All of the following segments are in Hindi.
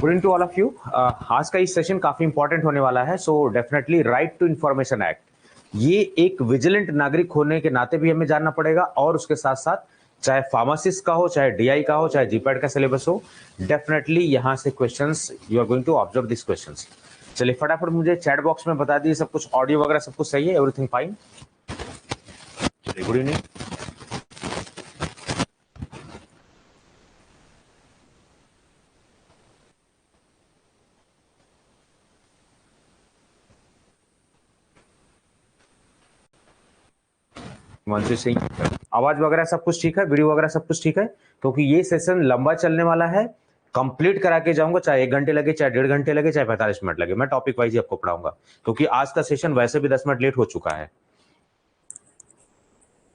Good evening to all of you. आज का इस सेशन काफी इंपॉर्टेंट होने वाला है। So definitely right to information act, ये एक विजिलेंट नागरिक होने के नाते भी हमें जानना पड़ेगा, और उसके साथ साथ चाहे फार्मासिस्ट का हो, चाहे डीआई का हो, चाहे जीपैट का सिलेबस हो, डेफिनेटली यहाँ से questions you are going to observe this questions. चलिए फटाफट मुझे चैट बॉक्स में बता दीजिए सब कुछ, ऑडियो वगैरह सब कुछ सही है, एवरीथिंग फाइन। चलिए गुड इवनिंग। हिमांशु सिंह, आवाज वगैरह सब कुछ ठीक है, वीडियो वगैरह सब कुछ ठीक है? क्योंकि ये सेशन लंबा चलने वाला है, कंप्लीट करा के जाऊंगा, चाहे 1 घंटे लगे, चाहे 1.5 घंटे लगे, चाहे 45 मिनट लगे। मैं टॉपिक वाइज ही आपको पढ़ाऊंगा, क्योंकि आज का सेशन वैसे भी 10 मिनट लेट हो चुका है।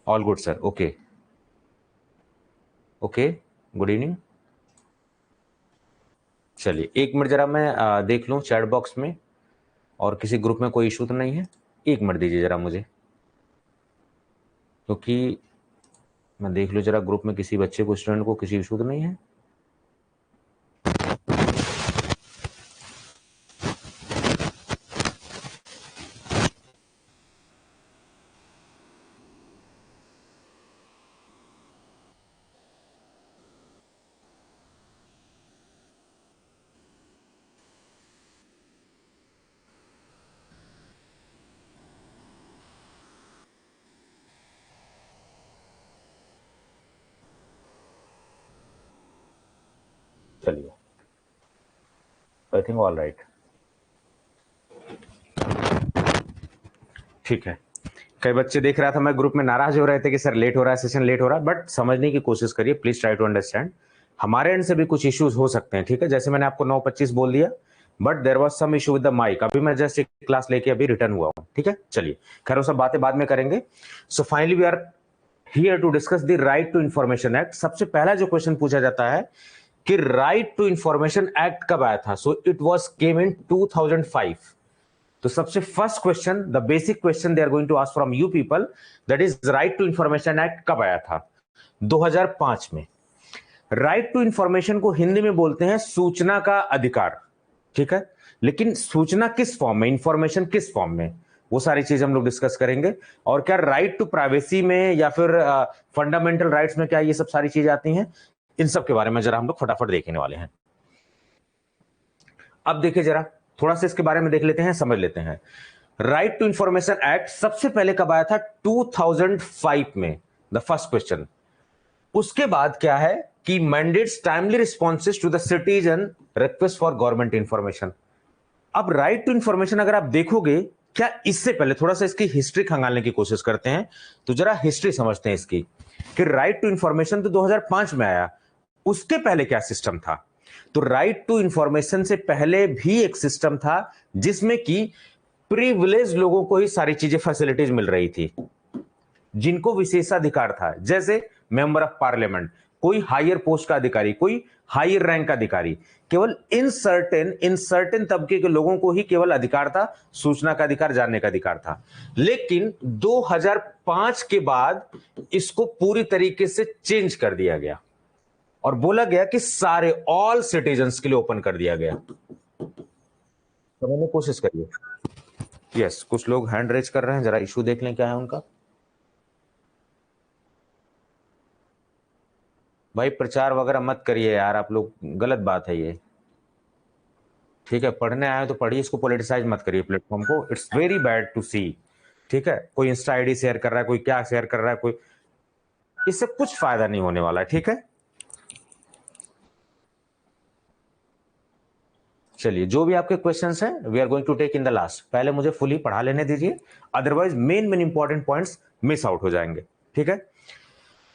All good sir, okay okay, good evening. चलिए 1 मिनट जरा मैं देख लूं चैट बॉक्स में, और किसी ग्रुप में कोई इशू तो नहीं है? 1 मिनट दीजिए जरा मुझे, क्योंकि मैं देख लूं जरा ग्रुप में किसी बच्चे को, स्टूडेंट को किसी इशू तो नहीं है। चलिए, आई थिंक ऑल राइट, ठीक है। कई बच्चे देख रहा था मैं ग्रुप में, नाराज हो रहे थे कि सर लेट हो रहा है, सेशन लेट हो रहा है, बट समझने की कोशिश करिए, प्लीज ट्राई टू अंडरस्टैंड। हमारे एंड से भी कुछ इश्यूज हो सकते हैं, ठीक है? जैसे मैंने आपको 9:25 बोल दिया, but there was some issue with the mic. अभी मैं जस्ट एक क्लास लेके अभी रिटर्न हुआ हूं, ठीक है? चलिए, खैर वो सब बातें बाद में करेंगे। So finally we are here to discuss the right to information act. सबसे पहला जो क्वेश्चन पूछा जाता है कि राइट टू इंफॉर्मेशन एक्ट कब आया था? So it was came in 2005। तो सबसे first question, the basic question they are going to ask from you people, that is right to information act कब आया था? 2005 में। राइट टू इंफॉर्मेशन को हिंदी में बोलते हैं सूचना का अधिकार, ठीक है? लेकिन सूचना किस फॉर्म में, इंफॉर्मेशन किस फॉर्म में, वो सारी चीज हम लोग डिस्कस करेंगे। और क्या राइट टू प्राइवेसी में या फिर फंडामेंटल राइट्स में क्या ये सब सारी चीजें आती हैं, इन सब के बारे में जरा हम लोग फटाफट देखने वाले हैं। अब देखिए जरा, थोड़ा सा इसके बारे में देख लेते हैं, समझ लेते हैं। राइट टू इंफॉर्मेशन एक्ट सबसे पहले कब आया था? 2005 में, द फर्स्ट क्वेश्चन। उसके बाद क्या है कि mandates timely responses to the citizen request for government information. अब राइट टू इंफॉर्मेशन अगर आप देखोगे, क्या इससे पहले थोड़ा सा इसकी हिस्ट्री खंगालने की कोशिश करते हैं, तो जरा हिस्ट्री समझते हैं इसकी, कि राइट टू इंफॉर्मेशन तो 2005 में आया, उसके पहले क्या सिस्टम था? तो राइट टू इंफॉर्मेशन से पहले भी एक सिस्टम था जिसमें कि प्रिविलेज लोगों को ही सारी चीजें, फैसिलिटीज मिल रही थी, जिनको विशेषाधिकार था। जैसे मेंबर ऑफ पार्लियामेंट, कोई हायर पोस्ट का अधिकारी, कोई हायर रैंक का अधिकारी, केवल इन सर्टेन तबके के लोगों को ही केवल अधिकार था, सूचना का अधिकार, जानने का अधिकार था। लेकिन 2005 के बाद इसको पूरी तरीके से चेंज कर दिया गया और बोला गया कि सारे ऑल सिटीजन्स के लिए ओपन कर दिया गया। समझने की कोशिश करिए। यस, कुछ लोग हैंड रेज कर रहे हैं, जरा इशू देख लें क्या है उनका। भाई प्रचार वगैरह मत करिए यार आप लोग, गलत बात है ये, ठीक है? पढ़ने आए तो पढ़िए, इसको पॉलिटिसाइज मत करिए प्लेटफॉर्म को, इट्स वेरी बैड टू सी, ठीक है? कोई इंस्टा आईडी शेयर कर रहा है, कोई क्या शेयर कर रहा है, कोई, इससे कुछ फायदा नहीं होने वाला है, ठीक है? चलिए, जो भी आपके क्वेश्चंस हैं we are going to take in the last. पहले मुझे फुली पढ़ा लेने दीजिए, otherwise main important points miss out हो जाएंगे, ठीक है?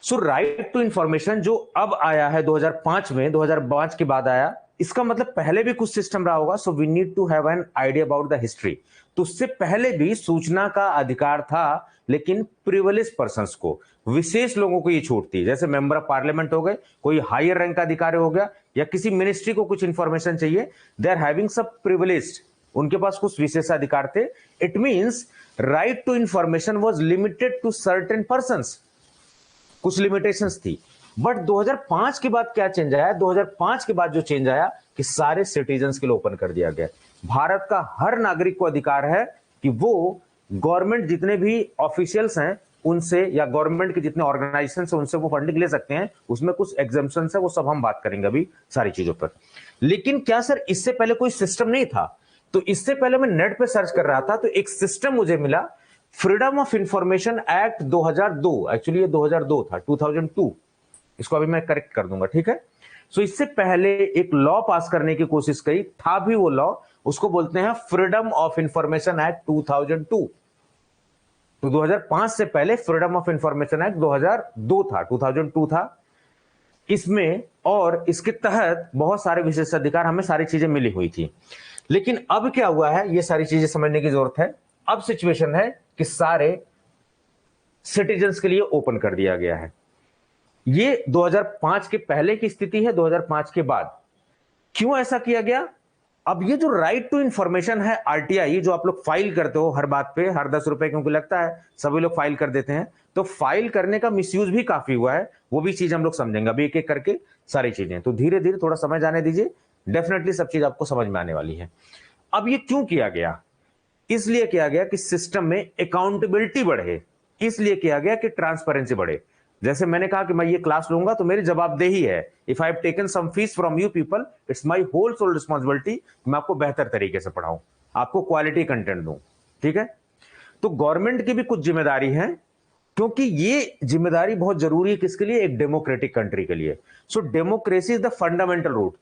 सो राइट टू इंफॉर्मेशन जो अब आया है 2005 में, 2005 के बाद आया, इसका मतलब पहले भी कुछ सिस्टम रहा होगा। So we need to have an idea about the history. तो उससे पहले भी सूचना का अधिकार था, लेकिन प्रिविलेज पर्संस को, विशेष लोगों को ये छूट थी। जैसे मेंबर ऑफ पार्लियामेंट हो गए, कोई हायर रैंक का अधिकारी हो गया, या किसी मिनिस्ट्री को कुछ इंफॉर्मेशन चाहिए, दे आर हैविंग सब प्रिविलेज्ड, उनके पास कुछ विशेषाधिकार थे। It means right to information was limited to certain persons, कुछ लिमिटेशंस थी। बट 2005 के बाद क्या चेंज आया? 2005 के बाद जो चेंज आया कि सारे सिटीजन्स के लिए ओपन कर दिया गया। भारत का हर नागरिक को अधिकार है कि वो गवर्नमेंट जितने भी ऑफिशियल्स हैं उनसे या गवर्नमेंट के जितने ऑर्गेनाइजेशन हैं उनसे वो फंडिंग ले सकते हैं। उसमें कुछ एग्जाम्पशंस है, वो सब हम बात करेंगे अभी सारी चीजों पर। लेकिन क्या सर इससे पहले कोई सिस्टम नहीं था? तो इससे पहले मैं नेट पे सर्च कर रहा था तो एक सिस्टम मुझे मिला, freedom of information act 2002। Actually ये 2002 था, 2002। इसको अभी मैं करेक्ट कर दूंगा, ठीक है। सो इससे पहले एक लॉ पास करने की कोशिश करी, था भी वो लॉ, उसको बोलते हैं फ्रीडम ऑफ इंफॉर्मेशन एक्ट 2002। तो 2005 से पहले फ्रीडम ऑफ इंफॉर्मेशन एक्ट 2002 था, 2002 था इसमें, और इसके तहत बहुत सारे विशेषाधिकार हमें सारी चीजें मिली हुई थी। लेकिन अब क्या हुआ है, ये सारी चीजें समझने की जरूरत है। अब सिचुएशन है कि सारे सिटीजन्स के लिए ओपन कर दिया गया है। ये 2005 के पहले की स्थिति है, 2005 के बाद क्यों ऐसा किया गया? अब ये जो राइट टू इंफॉर्मेशन है, आरटीआई, जो आप लोग फाइल करते हो हर बात पे, हर 10 रुपए क्योंकि लगता है, सभी लोग फाइल कर देते हैं, तो फाइल करने का मिसयूज भी काफी हुआ है, वो भी चीज हम लोग समझेंगे अभी एक एक करके सारी चीजें। तो धीरे धीरे थोड़ा समझ आने दीजिए, डेफिनेटली सब चीज आपको समझ में आने वाली है। अब ये क्यों किया गया? इसलिए किया गया कि सिस्टम में अकाउंटेबिलिटी बढ़े, इसलिए किया गया कि ट्रांसपेरेंसी बढ़े। जैसे मैंने कहा कि मैं ये क्लास लूंगा तो मेरी जवाबदेही है, if I have taken some fees from you people, it's my whole sole responsibility, मैं आपको बेहतर तरीके से पढ़ाऊं, आपको क्वालिटी कंटेंट दूं, ठीक है। तो गवर्नमेंट की भी कुछ जिम्मेदारी है, क्योंकि ये जिम्मेदारी बहुत जरूरी है किसके लिए? एक डेमोक्रेटिक कंट्री के लिए। So democracy is the fundamental root,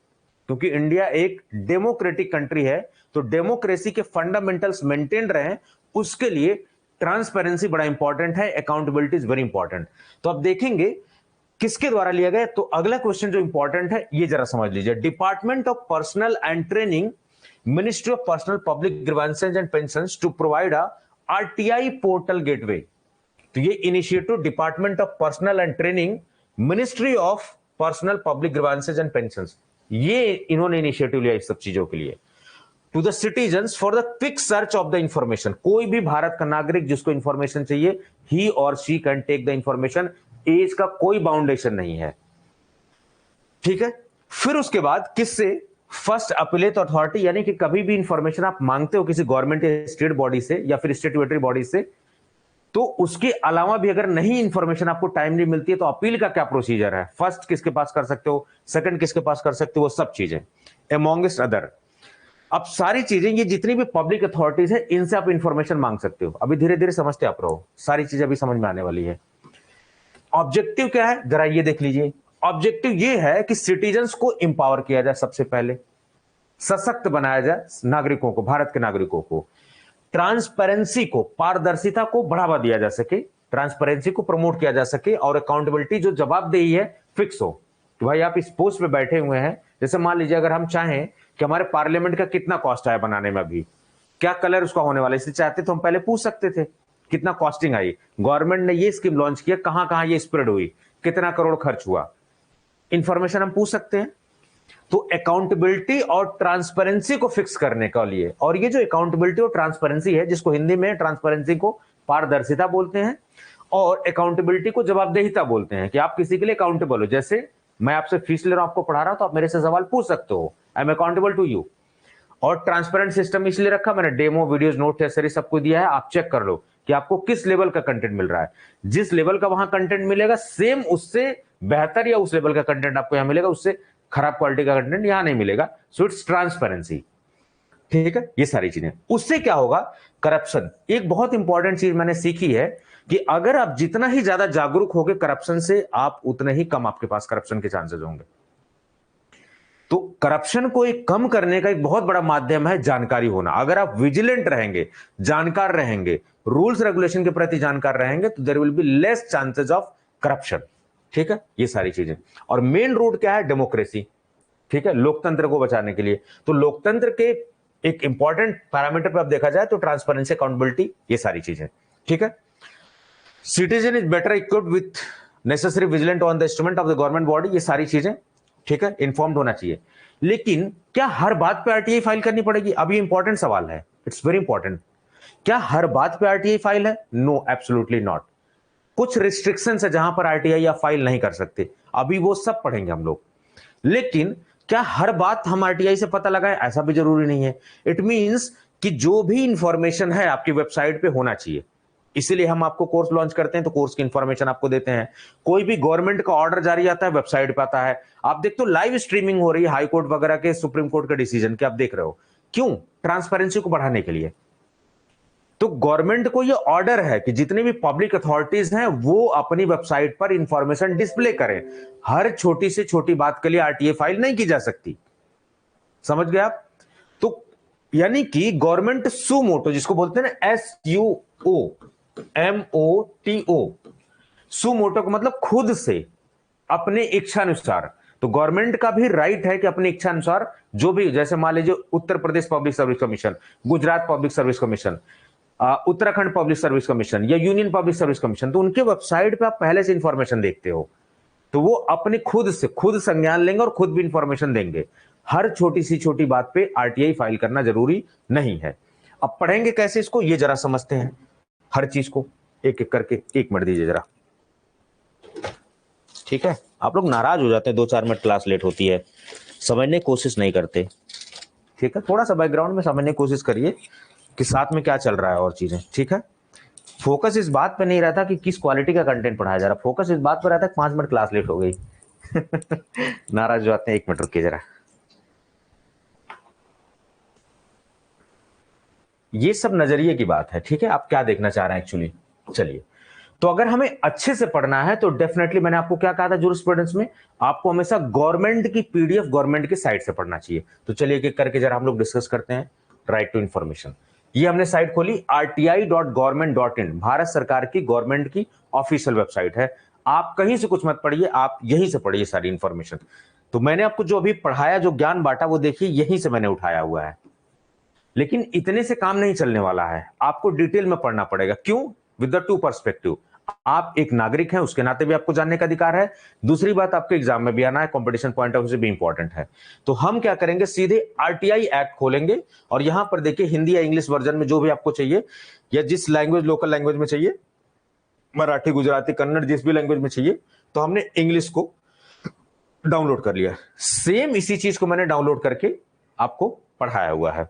क्योंकि इंडिया एक डेमोक्रेटिक कंट्री है, तो डेमोक्रेसी के फंडामेंटल्स मेंटेन रहे, उसके लिए ट्रांसपेरेंसी बड़ा इंपॉर्टेंट है, अकाउंटेबिलिटी इज वेरी इंपॉर्टेंट। तो अब देखेंगे किसके द्वारा लिया गया। तो अगला क्वेश्चन जो इंपॉर्टेंट है ये जरा समझ लीजिए, department of personnel and training, ministry of personnel public grievances and pensions to provide a RTI portal gateway. तो ये initiative department of personnel and training, ministry of personnel public grievances and pensions, ये इन्होंने इनिशिएटिव लिया इस सब चीजों के लिए। To the citizens for the quick search of the information, कोई भी भारत का नागरिक जिसको इंफॉर्मेशन चाहिए, ही और she can take the information, age का कोई बाउंडेशन नहीं है, ठीक है। फिर उसके बाद किससे? फर्स्ट अपीलेट अथॉरिटी, यानी कि कभी भी इंफॉर्मेशन आप मांगते हो किसी गवर्नमेंट या स्टेट बॉडी से या फिर स्टेट्यूटरी बॉडी से, तो उसके अलावा भी अगर नहीं इंफॉर्मेशन आपको टाइमली मिलती है तो अपील का क्या प्रोसीजर है? फर्स्ट किसके पास कर सकते हो, सेकंड किसके पास कर सकते हो, वो सब चीजें अमॉन्गस्ट अदर। अब सारी चीजें, ये जितनी भी पब्लिक अथॉरिटीज है, इनसे आप इंफॉर्मेशन मांग सकते हो। अभी धीरे धीरे समझते आप रहो, सारी चीजें अभी समझ में आने वाली है। ऑब्जेक्टिव क्या है जरा ये देख लीजिए। ऑब्जेक्टिव ये है कि सिटीजन्स को इंपावर किया जाए, सबसे पहले सशक्त बनाया जाए नागरिकों को, भारत के नागरिकों को। ट्रांसपेरेंसी को, पारदर्शिता को बढ़ावा दिया जा सके, ट्रांसपेरेंसी को प्रमोट किया जा सके, और अकाउंटेबिलिटी, जो जवाबदेही है, फिक्स हो कि भाई आप इस पोस्ट पे बैठे हुए हैं। जैसे मान लीजिए अगर हम चाहें कि हमारे पार्लियामेंट का कितना कॉस्ट आया बनाने में, अभी क्या कलर उसका होने वाला है, इसलिए चाहते तो हम पहले पूछ सकते थे कितना कॉस्टिंग आई, गवर्नमेंट ने ये स्कीम लॉन्च किया, कहां कहां ये स्प्रेड हुई, कितना करोड़ खर्च हुआ, इंफॉर्मेशन हम पूछ सकते हैं। तो अकाउंटेबिलिटी और ट्रांसपेरेंसी को फिक्स करने के लिए, और ये जो अकाउंटेबिलिटी और ट्रांसपेरेंसी है, जिसको हिंदी में ट्रांसपेरेंसी को पारदर्शिता बोलते हैं और अकाउंटेबिलिटी को जवाबदेहिता बोलते हैं, कि आप किसी के लिए अकाउंटेबल हो। जैसे मैं आपसे फीस ले रहा हूं, आपको पढ़ा रहा हूं, तो आप मेरे से सवाल पूछ सकते हो, I am accountable to you. और ट्रांसपेरेंट सिस्टम इसलिए रखा, मैंने डेमो वीडियोस नोट टेस्ट सब कुछ दिया है, आप चेक कर लो कि आपको किस लेवल का कंटेंट मिल रहा है। जिस लेवल का वहां कंटेंट मिलेगा, सेम उससे बेहतर या उस लेवल का कंटेंट आपको यहां मिलेगा, उससे खराब क्वालिटी का कंटेंट यहां नहीं मिलेगा। सो इट्स ट्रांसपेरेंसी, ठीक है। ये सारी चीजें, उससे क्या होगा? करप्शन। एक बहुत इंपॉर्टेंट चीज मैंने सीखी है कि अगर आप जितना ही ज्यादा जागरूक होगे करप्शन से, आप उतने ही कम आपके पास करप्शन के चांसेस होंगे। तो करप्शन को एक कम करने का एक बहुत बड़ा माध्यम है जानकारी होना। अगर आप विजिलेंट रहेंगे, जानकार रहेंगे, रूल्स रेगुलेशन के प्रति जानकार रहेंगे, तो there will be less chances of corruption, ठीक है। ये सारी चीजें, और मेन रूट क्या है? डेमोक्रेसी, ठीक है, लोकतंत्र को बचाने के लिए। तो लोकतंत्र के एक इंपॉर्टेंट पैरामीटर पर अब देखा जाए तो ट्रांसपेरेंसी, अकाउंटेबिलिटी, ये सारी चीजें, ठीक है। Citizen is better equipped with necessary vigilant on the instrument of the government body, ये सारी चीजें, ठीक है, इन्फॉर्म्ड होना चाहिए। लेकिन क्या हर बात पे आरटीआई फाइल करनी पड़ेगी? अब ये इंपॉर्टेंट सवाल है, इट्स वेरी इंपॉर्टेंट। क्या हर बात पे आरटीआई फाइल है? No, absolutely not. कुछ रिस्ट्रिक्शंस है जहां पर आरटीआई या फाइल नहीं कर सकते, अभी वो सब पढ़ेंगे हम लोग। लेकिन क्या हर बात हम आरटीआई से पता लगाएं? ऐसा भी जरूरी नहीं है। इट मींस कि जो भी इंफॉर्मेशन है आपकी वेबसाइट पे होना चाहिए, इसीलिए हम आपको कोर्स लॉन्च करते हैं, तो कोर्स की इंफॉर्मेशन आपको देते हैं। कोई भी गवर्नमेंट का ऑर्डर जारी आता है, वेबसाइट पे आता है। आप देखते हो लाइव स्ट्रीमिंग हो रही है हाई कोर्ट वगैरह के, सुप्रीम कोर्ट के डिसीजन के, आप देख रहे हो। क्यों? ट्रांसपेरेंसी को बढ़ाने के लिए। तो गवर्नमेंट को ये ऑर्डर है कि जितनी भी पब्लिक अथॉरिटीज हैं वो अपनी वेबसाइट पर इंफॉर्मेशन डिस्प्ले करें। हर छोटी से छोटी बात के लिए आरटीए फाइल नहीं की जा सकती। समझ गए आप? तो यानी कि गवर्नमेंट सुमोटो, जिसको बोलते हैं ना SUOMOTO, सुमोटो का मतलब खुद से, अपने इच्छा अनुसार। तो गवर्नमेंट का भी राइट है कि अपनी इच्छा अनुसार जो भी, जैसे मान लीजिए Uttar Pradesh public service commission, Gujarat public service commission, Uttarakhand public service commission या यूनियन पब्लिक सर्विस कमीशन, तो उनके वेबसाइट पे आप पहले से इंफॉर्मेशन देखते हो, तो वो अपने खुद से खुद संज्ञान लेंगे और खुद भी इंफॉर्मेशन देंगे। हर छोटी सी छोटी बात पे आरटीआई फाइल करना जरूरी नहीं है। अब पढ़ेंगे कैसे इसको, ये जरा समझते हैं हर चीज को एक एक करके। 1 मिनट दीजिए जरा, ठीक है? आप लोग नाराज हो जाते हैं 2-4 मिनट क्लास लेट होती है, समझने की कोशिश नहीं करते, ठीक है? थोड़ा सा बैकग्राउंड में समझने की कोशिश करिए कि साथ में क्या चल रहा है और चीजें, ठीक है? फोकस इस बात पे नहीं रहता कि किस क्वालिटी का कंटेंट पढ़ाया जा रहा, फोकस इस बात पे रहता है 5 मिनट क्लास लेट हो गई। नाराज हो जाते हैं। 1 मिनट रुकिए जरा। ये सब नजरिए की बात है, ठीक है? आप क्या देखना चाह रहे हैं एक्चुअली। चलिए, तो अगर हमें अच्छे से पढ़ना है तो डेफिनेटली, मैंने आपको क्या कहा था जूरिस्प्रूडेंस में, आपको हमेशा गवर्नमेंट की पीडीएफ गवर्नमेंट की साइट से पढ़ना चाहिए। तो चलिए एक एक करके जरा हम लोग डिस्कस करते हैं। राइट टू इंफॉर्मेशन, ये हमने साइट खोली rti.government.in, भारत सरकार की गवर्नमेंट की ऑफिशियल वेबसाइट है। आप कहीं से कुछ मत पढ़िए, आप यहीं से पढ़िए सारी इंफॉर्मेशन। तो मैंने आपको जो अभी पढ़ाया, जो ज्ञान बांटा, वो देखिए यहीं से मैंने उठाया हुआ है। लेकिन इतने से काम नहीं चलने वाला है, आपको डिटेल में पढ़ना पड़ेगा। क्यों? With the two perspective. आप एक नागरिक हैं, उसके नाते भी आपको जानने का अधिकार है। दूसरी बात, आपके एग्जाम में भी आना है, कंपटीशन पॉइंट ऑफ व्यू से भी इंपॉर्टेंट है। तो हम क्या करेंगे, सीधे आरटीआई एक्ट खोलेंगे और यहां पर देखिए हिंदी या इंग्लिश वर्जन में जो भी आपको चाहिए, या जिस लैंग्वेज, लोकल लैंग्वेज में चाहिए, मराठी, गुजराती, कन्नड़, जिस भी लैंग्वेज में चाहिए, तो हमने इंग्लिश को डाउनलोड कर लिया। सेम इसी चीज को मैंने डाउनलोड करके आपको पढ़ाया हुआ है।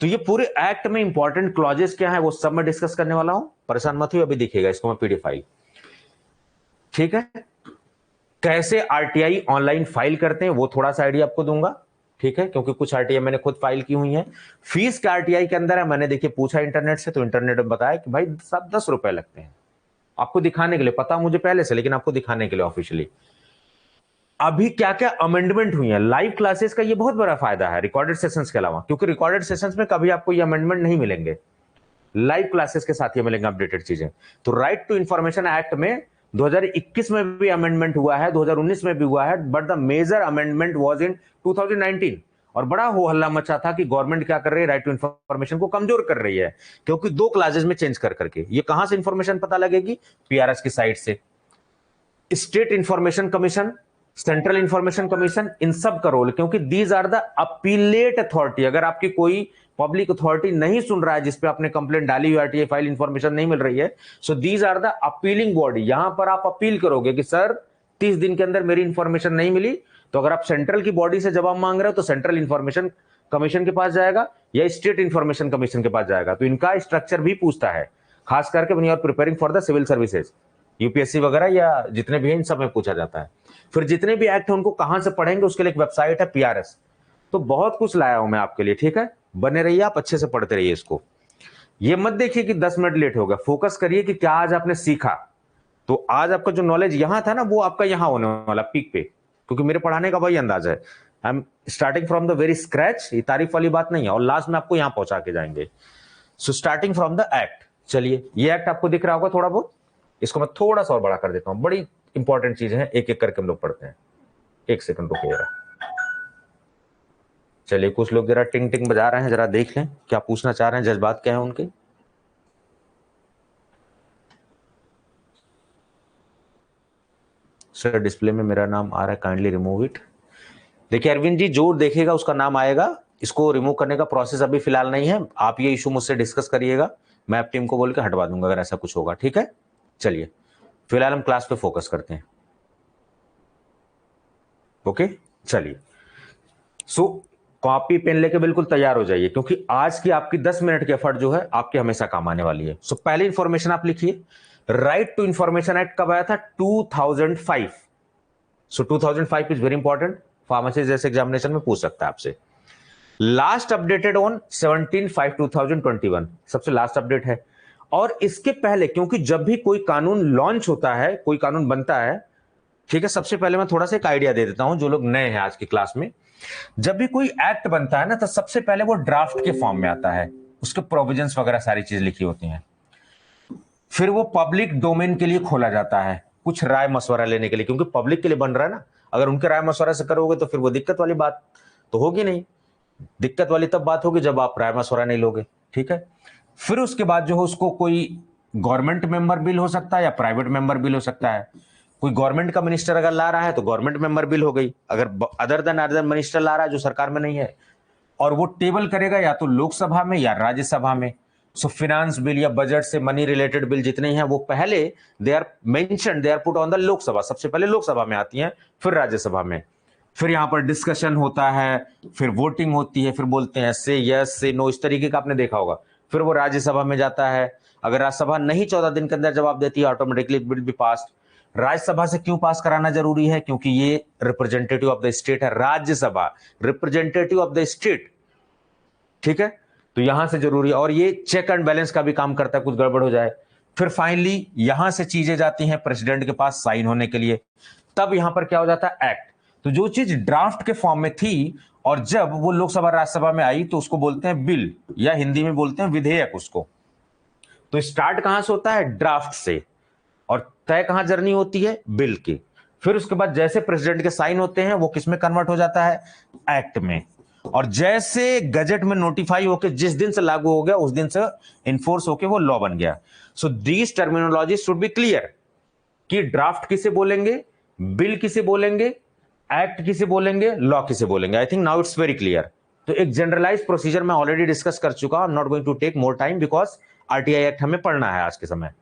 तो ये पूरे एक्ट में इंपॉर्टेंट क्लॉजेस क्या है वो सब मैं डिस्कस करने वाला हूं, परेशान मत हो, अभी दिखेगा इसको मैं पीडीएफ फाइल, ठीक है? कैसे आरटीआई ऑनलाइन फाइल करते हैं वो थोड़ा सा आइडिया आपको दूंगा, ठीक है? क्योंकि कुछ आरटीआई मैंने खुद फाइल की हुई है। फीस का आरटीआई के अंदर है, मैंने देखिए पूछा इंटरनेट से, तो इंटरनेट में बताया कि भाई सब 10 रुपए लगते हैं। आपको दिखाने के लिए, पता मुझे पहले से, लेकिन आपको दिखाने के लिए ऑफिशियली अभी क्या क्या अमेंडमेंट हुई है। लाइव क्लासेस का ये बहुत बड़ा फायदा है रिकॉर्डेड सेशंस के अलावा, क्योंकि रिकॉर्डेड सेशंस में कभी आपको ये अमेंडमेंट नहीं मिलेंगे, लाइव क्लासेस के साथ ये मिलेंगे अपडेटेड चीजें। तो राइट टू इंफॉर्मेशन एक्ट में 2021 में भी अमेंडमेंट हुआ है, 2019 में भी हुआ है, but the major amendment was in 2019। और बड़ा हो हल्ला मचा था कि गवर्नमेंट क्या कर रही है, राइट टू इंफॉर्मेशन को कमजोर कर रही है, क्योंकि 2 क्लासेस में चेंज कर करके। ये कहां से इंफॉर्मेशन पता लगेगी? पीआरएस की साइट से। State information commission, central information commission, इन सब का रोल, क्योंकि these are the appellate authority. अगर आपकी कोई पब्लिक अथॉरिटी नहीं सुन रहा है जिसपे आपने कंप्लेंट डाली हुई, आरटीआई फाइल इंफॉर्मेशन नहीं मिल रही है, so these are the appealing body. यहां पर आप अपील करोगे कि सर 30 दिन के अंदर मेरी इंफॉर्मेशन नहीं मिली, तो अगर आप सेंट्रल की बॉडी से जवाब मांग रहे हो तो सेंट्रल इंफॉर्मेशन कमीशन के पास जाएगा या स्टेट इंफॉर्मेशन कमीशन के पास जाएगा। तो इनका स्ट्रक्चर भी पूछता है, खास करके when you are preparing for the civil services, UPSC वगैरह या जितने भी हैं, इन सब में पूछा जाता है। फिर जितने भी एक्ट है उनको कहां से पढ़ेंगे, उसके लिए एक वेबसाइट है पीआरएस। तो बहुत कुछ लाया हूं मैं आपके लिए, ठीक है? बने रहिए, आप अच्छे से पढ़ते रहिए इसको। ये मत देखिए कि 10 मिनट लेट होगा, फोकस करिए कि क्या आज आपने सीखा। तो आज आपका जो नॉलेज यहां था ना, वो आपका यहां होने वाला पीक पे, क्योंकि मेरे पढ़ाने का वही अंदाज है। I am starting from the very scratch, ये तारीफ वाली बात नहीं है, और लास्ट में आपको यहां पहुंचा के जाएंगे। So starting from the act. चलिए, ये एक्ट आपको दिख रहा होगा थोड़ा बहुत, इसको मैं थोड़ा सा और बड़ा कर देता हूं, बड़ी इंपॉर्टेंट चीजें हैं, एक एक करके हम लोग पढ़ते हैं। 1 सेकंड रुकिए जरा। चलिए, कुछ लोग जरा टिंग टिंग बजा रहे हैं, जरा देख लें क्या पूछना चाह रहे हैं, जज्बात क्या है उनके। सर डिस्प्ले में मेरा नाम आ रहा है, काइंडली रिमूव इट। देखिए अरविंद जी, जो देखेगा उसका नाम आएगा, इसको रिमूव करने का प्रोसेस अभी फिलहाल नहीं है। आप ये इशू मुझसे डिस्कस करिएगा, मैं आप टीम को बोल के हटवा दूंगा अगर ऐसा कुछ होगा, ठीक है? चलिए, फिलहाल हम क्लास पे फोकस करते हैं। ओके, चलिए। सो कॉपी पेन लेके बिल्कुल तैयार हो जाइए, क्योंकि आज की आपकी 10 मिनट की एफर्ट जो है आपके हमेशा काम आने वाली है। सो पहली इंफॉर्मेशन आप लिखिए, राइट टू इंफॉर्मेशन एक्ट कब आया था? 2005। सो 2005 इज वेरी इंपॉर्टेंट, फार्मेसी जैसे एग्जामिनेशन में पूछ सकता है आपसे। लास्ट अपडेटेड ऑन 17/5/2021, सबसे लास्ट अपडेट है। और इसके पहले, क्योंकि जब भी कोई कानून लॉन्च होता है, कोई कानून बनता है, ठीक है, सबसे पहले मैं थोड़ा सा एक आइडिया दे देता हूं जो लोग नए हैं आज की क्लास में। जब भी कोई एक्ट बनता है ना, तो सबसे पहले वो ड्राफ्ट के फॉर्म में आता है, उसके प्रोविजंस वगैरह सारी चीज लिखी होती हैं। फिर वो पब्लिक डोमेन के लिए खोला जाता है, कुछ राय मशवरा लेने के लिए, क्योंकि पब्लिक के लिए बन रहा है ना। अगर उनके राय मशवरा से करोगे तो फिर वो दिक्कत वाली बात तो होगी नहीं। दिक्कत वाली तब बात होगी जब आप राय मशवरा नहीं लोगे, ठीक है। फिर उसके बाद जो है उसको कोई गवर्नमेंट मेंबर बिल हो सकता है या प्राइवेट मेंबर बिल हो सकता है। कोई गवर्नमेंट का मिनिस्टर अगर ला रहा है तो गवर्नमेंट मेंबर बिल हो गई, अगर अदर मिनिस्टर ला रहा है जो सरकार में नहीं है, और वो टेबल करेगा या तो लोकसभा में या राज्यसभा में। सो फिनांस बिल या बजट से मनी रिलेटेड बिल जितने हैं वो पहले they are mentioned, they are put on the Lok Sabha, सबसे पहले लोकसभा में आती हैं, फिर राज्यसभा में। फिर यहां पर डिस्कशन होता है, फिर वोटिंग होती है, फिर बोलते हैं से यस से नो, इस तरीके का आपने देखा होगा। फिर वो राज्यसभा में जाता है, अगर राज्यसभा नहीं 14 दिन के अंदर जवाब देती है, ऑटोमेटिकली बिल बी पास। राज्यसभा से क्यों पास कराना जरूरी है? क्योंकि ये रिप्रेजेंटेटिव ऑफ द स्टेट है, Rajya Sabha representative of the state, ठीक है। तो यहां से जरूरी है, और ये चेक एंड बैलेंस का भी काम करता है, कुछ गड़बड़ हो जाए। फिर फाइनली यहां से चीजें जाती हैं प्रेसिडेंट के पास साइन होने के लिए, तब यहां पर क्या हो जाता है? एक्ट। तो जो चीज ड्राफ्ट के फॉर्म में थी और जब वो लोकसभा राज्यसभा में आई तो उसको बोलते हैं बिल, या हिंदी में बोलते हैं विधेयक उसको। तो स्टार्ट कहां से होता है? ड्राफ्ट से, और तय कहां जर्नी होती है? बिल की। फिर उसके बाद जैसे प्रेसिडेंट के साइन होते हैं वो किस में कन्वर्ट हो जाता है? एक्ट में। और जैसे गजट में नोटिफाई होकर जिस दिन से लागू हो गया उस दिन से इन्फोर्स होकर वो लॉ बन गया। So these terminology should be clear कि ड्राफ्ट किसे बोलेंगे, बिल किसे बोलेंगे, एक्ट किसे बोलेंगे, लॉ किसे बोलेंगे। I think now it's very clear. तो एक जनरलाइज प्रोसीजर मैं ऑलरेडी डिस्कस कर चुका हूं, not going to take more time because RTI act हमें पढ़ना है आज के समय।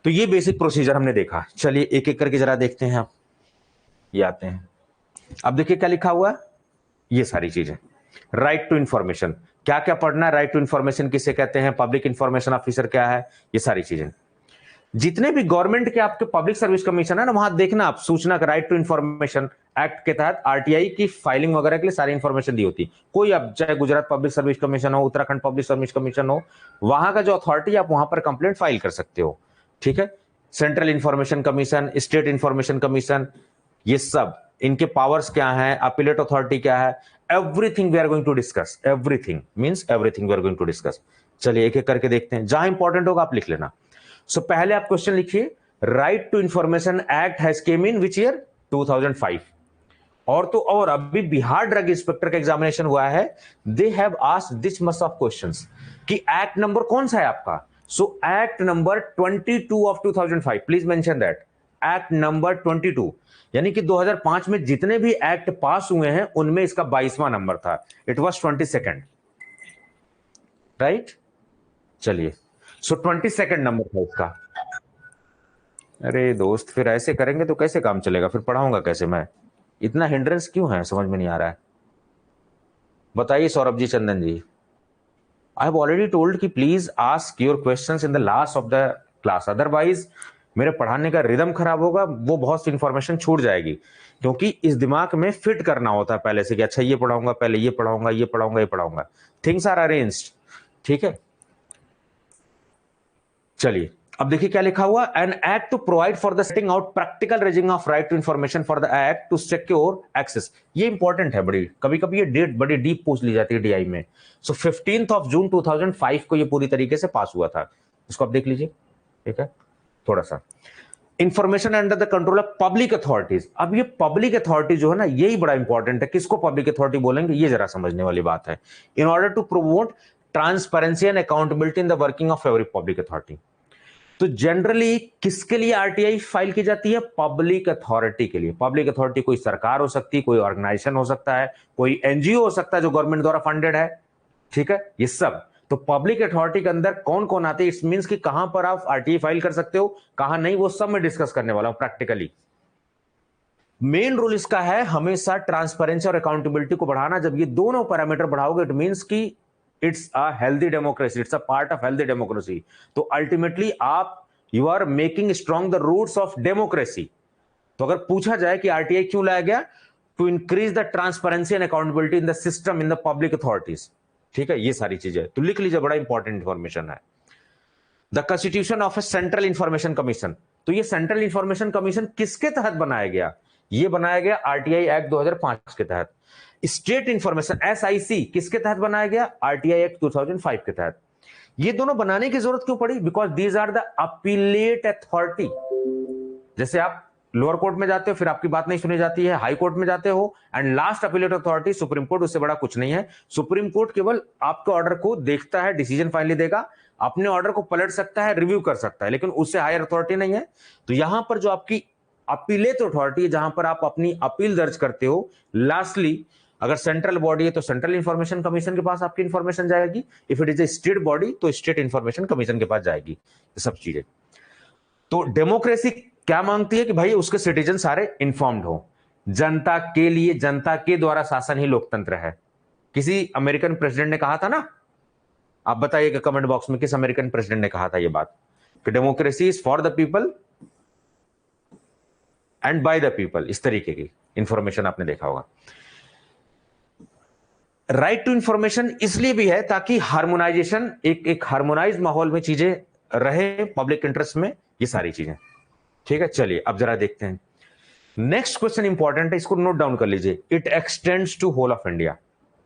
तो ये बेसिक प्रोसीजर हमने देखा। चलिए एक एक करके जरा देखते हैं। आप ये आते हैं, अब देखिए क्या लिखा हुआ है, ये सारी चीजें। राइट टू इंफॉर्मेशन, क्या क्या पढ़ना है, राइट टू इंफॉर्मेशन किसे कहते हैं, पब्लिक इंफॉर्मेशन ऑफिसर क्या है, ये सारी चीजें। जितने भी गवर्नमेंट के आपके पब्लिक सर्विस कमीशन है ना, वहां देखना आप सूचना का राइट टू इंफॉर्मेशन एक्ट के तहत आरटीआई की फाइलिंग वगैरह के लिए सारी इंफॉर्मेशन दी होती है। कोई अब चाहे गुजरात पब्लिक सर्विस कमीशन हो, उत्तराखंड पब्लिक सर्विस कमीशन हो, वहां का जो अथॉरिटी आप वहां पर कंप्लेंट फाइल कर सकते हो, ठीक है। Central information commission, state information commission, ये सब इनके पावर्स क्या हैं, अपीलेट अथॉरिटी क्या है, everything we are going to discuss. Everything means everything we are going to discuss. चलिए एक एक करके देखते हैं, जहां इंपॉर्टेंट होगा आप लिख लेना। सो पहले आप क्वेश्चन लिखिए, right to information act has came in which year? 2005। और तो और अभी बिहार ड्रग इंस्पेक्टर का एग्जामिनेशन हुआ है, they have asked this much of questions कि एक्ट नंबर कौन सा है आपका। So act number 22 of 2005, please mention that, act number 22। यानी कि 2005 में जितने भी एक्ट पास हुए हैं उनमें इसका 22वां नंबर था, इट वाज 22nd, राइट। चलिए, सो 22nd नंबर था इसका। अरे दोस्त, फिर ऐसे करेंगे तो कैसे काम चलेगा, फिर पढ़ाऊंगा कैसे मैं? इतना हिंड्रेंस क्यों है, समझ में नहीं आ रहा है। बताइए सौरभ जी, चंदन जी। आई हैव ऑलरेडी टोल्ड कि please ask your questions in the last of the class, otherwise मेरे पढ़ाने का रिदम खराब होगा, वो बहुत सी इंफॉर्मेशन छूट जाएगी। क्योंकि इस दिमाग में फिट करना होता है पहले से कि अच्छा ये पढ़ाऊंगा, पहले ये पढ़ाऊंगा, ये पढ़ाऊंगा, ये पढ़ाऊंगा। थिंग्स आर अरेंज्ड, ठीक है। चलिए अब देखिए क्या लिखा हुआ, an act to provide for the setting out practical raising of right to information for the act to secure access. ये इंपॉर्टेंट है, बड़ी कभी कभी ये डेट बड़ी डीप पूछ ली जाती है डीआई में। सो 15 जून 2005 को ये पूरी तरीके से पास हुआ था, इसको आप देख लीजिए, ठीक है। थोड़ा सा information under the control of public authorities. अब ये पब्लिक अथॉरिटी जो है ना, यही बड़ा इंपॉर्टेंट है। किसको पब्लिक अथॉरिटी बोलेंगे, ये जरा समझने वाली बात है। In order to promote transparency and accountability in the working of every public authority. तो जनरली किसके लिए आरटीआई फाइल की जाती है? पब्लिक अथॉरिटी के लिए। पब्लिक अथॉरिटी कोई सरकार हो सकती है, कोई ऑर्गेनाइजेशन हो सकता है, कोई एनजीओ हो सकता है जो गवर्नमेंट द्वारा फंडेड है, ठीक है, ये सब। तो पब्लिक अथॉरिटी के अंदर कौन कौन आते हैं, इट्स मींस कि कहां पर आप आरटीआई फाइल कर सकते हो, कहां नहीं, वो सब मैं डिस्कस करने वाला हूं प्रैक्टिकली। मेन रूल इसका है हमेशा ट्रांसपेरेंसी और अकाउंटेबिलिटी को बढ़ाना। जब ये दोनों पैरामीटर बढ़ाओगे इट मींस कि it's a healthy democracy, it's a part of healthy democracy. तो अल्टीमेटली आप you are making strong the roots of democracy. तो अगर पूछा जाए कि आरटीआई क्यों लाया गया, to increase the transparency and accountability in the system in the public authorities. ठीक है, ये सारी चीजें तो लिख लीजिए, बड़ा इंपॉर्टेंट इंफॉर्मेशन है। The constitution of a central information commission. तो ये सेंट्रल इंफॉर्मेशन कमीशन किसके तहत बनाया गया? ये बनाया गया आरटीआई एक्ट 2005 के तहत। स्टेट इंफॉर्मेशन एसआईसी किसके तहत बनाया गया? आरटीआई एक्ट 2005 के तहत। ये दोनों बनाने की जरूरत क्यों पड़ी? Because these are the appellate authority. जैसे आप लोअर कोर्ट में जाते हो, फिर आपकी बात नहीं सुनी जाती है, हाई कोर्ट में जाते हो, and last appellate authority supreme court, उससे बड़ा कुछ नहीं है। सुप्रीम कोर्ट केवल आपके ऑर्डर को देखता है, डिसीजन फाइनली देगा, अपने ऑर्डर को पलट सकता है, रिव्यू कर सकता है, लेकिन उससे हायर अथॉरिटी नहीं है। तो यहां पर जो आपकी अपीलेट अथॉरिटी है, जहां पर आप अपनी अपील दर्ज करते हो, लास्टली अगर सेंट्रल बॉडी है तो सेंट्रल इंफॉर्मेशन कमीशन के पास आपकी इंफॉर्मेशन जाएगी, if it is a state body तो स्टेट इंफॉर्मेशन कमीशन के पास जाएगी। ये सब चीजें। तो डेमोक्रेसी क्या मांगती है कि भाई उसके सिटीजन सारे इंफॉर्म्ड हो। जनता के लिए, जनता के द्वारा शासन ही लोकतंत्र है। किसी अमेरिकन प्रेसिडेंट ने कहा था ना, आप बताइएगा कमेंट बॉक्स में किस अमेरिकन प्रेसिडेंट ने कहा था यह बात कि democracy is for the people and by the people. इस तरीके की इंफॉर्मेशन आपने देखा होगा। राइट टू इंफॉर्मेशन इसलिए भी है ताकि हार्मोनाइजेशन, एक हार्मोनाइज माहौल में चीजें रहे, पब्लिक इंटरेस्ट में, ये सारी चीजें। ठीक है, चलिए अब जरा देखते हैं। नेक्स्ट क्वेश्चन इंपॉर्टेंट है, इसको नोट डाउन कर लीजिए। It extends to whole of India.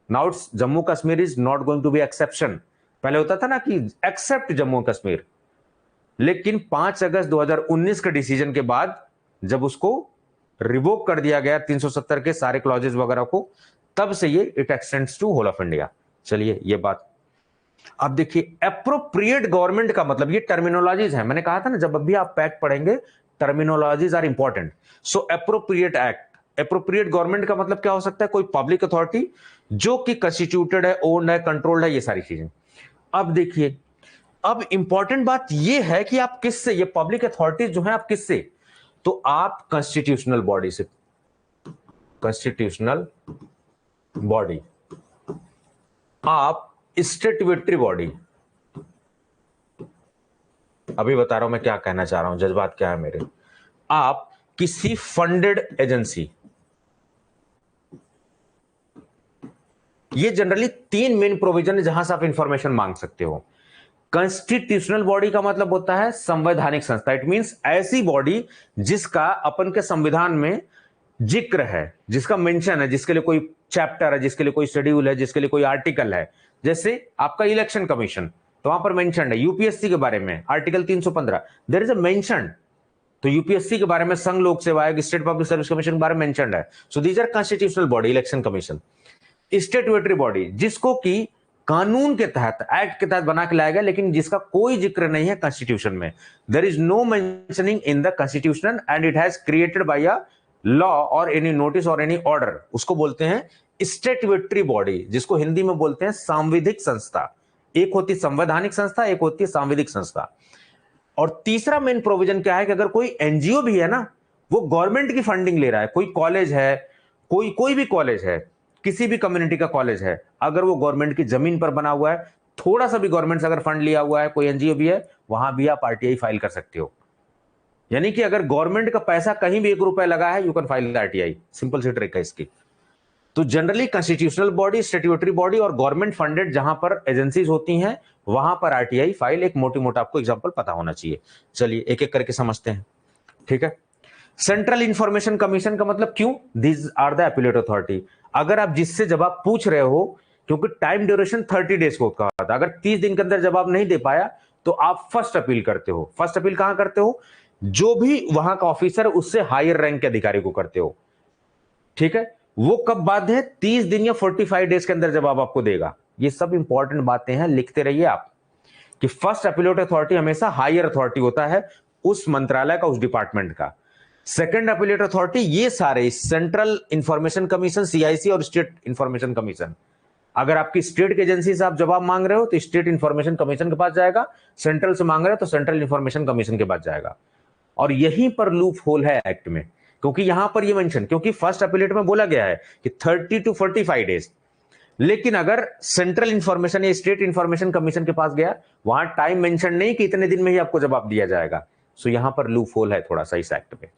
Now Jammu Kashmir is not going to be exception. पहले होता था ना कि एक्सेप्ट जम्मू कश्मीर, लेकिन 5 अगस्त 2019 के डिसीजन के बाद जब उसको रिवोक कर दिया गया 370 के सारे क्लॉजेस वगैरह को, तब से ये it extends to whole of India. चलिए ये बात अब देखिए। एप्रोप्रिएट गवर्नमेंट का मतलब, ये टर्मिनोलॉजीज है, मैंने कहा था ना जब भी आप पैक्ट पढ़ेंगे terminologies are important. So appropriate act, appropriate government का मतलब क्या हो सकता है? कोई पब्लिक अथॉरिटी जो कि कंस्टिट्यूटेड है, ओन्ड है, कंट्रोल्ड है, ये सारी चीजें। अब देखिए, अब इंपॉर्टेंट बात यह है कि आप किससे, ये पब्लिक अथॉरिटीज जो है आप किससे, तो आप कॉन्स्टिट्यूशनल बॉडी से, कॉन्स्टिट्यूशनल बॉडी, आप स्टैट्यूटरी बॉडी। अभी बता रहा हूं मैं क्या कहना चाह रहा हूं, जज्बात क्या है मेरे। आप किसी फंडेड एजेंसी, ये जनरली 3 मेन प्रोविजन है जहां से आप इंफॉर्मेशन मांग सकते हो। कॉन्स्टिट्यूशनल बॉडी का मतलब होता है संवैधानिक संस्था। इट मींस ऐसी बॉडी जिसका अपन के संविधान में जिक्र है, जिसका मेंशन है, जिसके लिए कोई चैप्टर है, जिसके लिए कोई शेड्यूल है, जिसके लिए कोई आर्टिकल है। जैसे आपका इलेक्शन कमीशन, तो वहां पर मेंशन है। यूपीएससी के बारे में article 315 there is a mention. तो यूपीएससी के बारे में, संघ लोक सेवा आयोग, स्टेट पब्लिक सर्विस कमीशन के बारे में मेंशन है। So these are constitutional body, election commission. Statutory body, जिसको कि कानून के तहत, एक्ट के तहत बना के लाया गया, लेकिन जिसका कोई जिक्र नहीं है कॉन्स्टिट्यूशन में। There is no mentioning in the constitution and it has created by a law और एनी नोटिस और एनी ऑर्डर। उसको बोलते हैं स्टैट्यूटरी बॉडी, जिसको हिंदी में बोलते हैं सांविधिक संस्था। एक होती संवैधानिक संस्था, एक होती है सांविधिक संस्था। और तीसरा मेन प्रोविजन क्या है कि अगर कोई एनजीओ भी है ना, वो गवर्नमेंट की फंडिंग ले रहा है, कोई कॉलेज है, कोई भी कॉलेज है, किसी भी कम्युनिटी का कॉलेज है, अगर वो गवर्नमेंट की जमीन पर बना हुआ है, थोड़ा सा भी गवर्नमेंट से अगर फंड लिया हुआ है, कोई एनजीओ भी है, वहां भी आप आरटीआई फाइल कर सकते हो। यानी कि अगर गवर्नमेंट का पैसा कहीं भी 1 रुपया लगा है, you can file RTI. Simple सी ट्रिक है इसकी। तो generally constitutional body, statutory body और गवर्नमेंट फंडेड जहां पर एजेंसीज होती हैं, वहां पर आरटीआई फाइल। एक मोटी मोटा आपको एग्जांपल पता होना चाहिए। चलिए एक एक करके समझते हैं। ठीक है, सेंट्रल इंफॉर्मेशन कमीशन का मतलब क्यों? These are the appellate authority. अगर आप जिससे जवाब पूछ रहे हो, क्योंकि टाइम ड्यूरेशन 30 डेज को कहा था, अगर 30 दिन के अंदर जवाब नहीं दे पाया तो आप फर्स्ट अपील करते हो। फर्स्ट अपील कहां करते हो? जो भी वहां का ऑफिसर, उससे हायर रैंक के अधिकारी को करते हो। ठीक है, वो कब बाध्य है? 30 दिन या 45 डेज के अंदर जवाब आपको देगा। ये सब इंपॉर्टेंट बातें हैं, लिखते रहिए आप कि फर्स्ट अपीलेट अथॉरिटी हमेशा हायर अथॉरिटी होता है उस मंत्रालय का, उस डिपार्टमेंट का। सेकंड अपीलेट अथॉरिटी, ये सारे सेंट्रल इंफॉर्मेशन कमीशन, सीआईसी और स्टेट इंफॉर्मेशन कमीशन। अगर आपकी स्टेट की एजेंसी से आप जवाब मांग रहे हो तो स्टेट इंफॉर्मेशन कमीशन के पास जाएगा, सेंट्रल से मांग रहे हो तो सेंट्रल इंफॉर्मेशन कमीशन के पास जाएगा। और यहीं पर लूप होल है एक्ट में क्योंकि यहां पर ये मेंशन, क्योंकि फर्स्ट अपीलेट में बोला गया है कि 30 to 45 डेज, लेकिन अगर सेंट्रल इंफॉर्मेशन या स्टेट इंफॉर्मेशन कमीशन के पास गया, वहां टाइम मेंशन नहीं कि इतने दिन में ही आपको जवाब दिया जाएगा। सो यहां पर लूप होल है थोड़ा सा इस एक्ट में,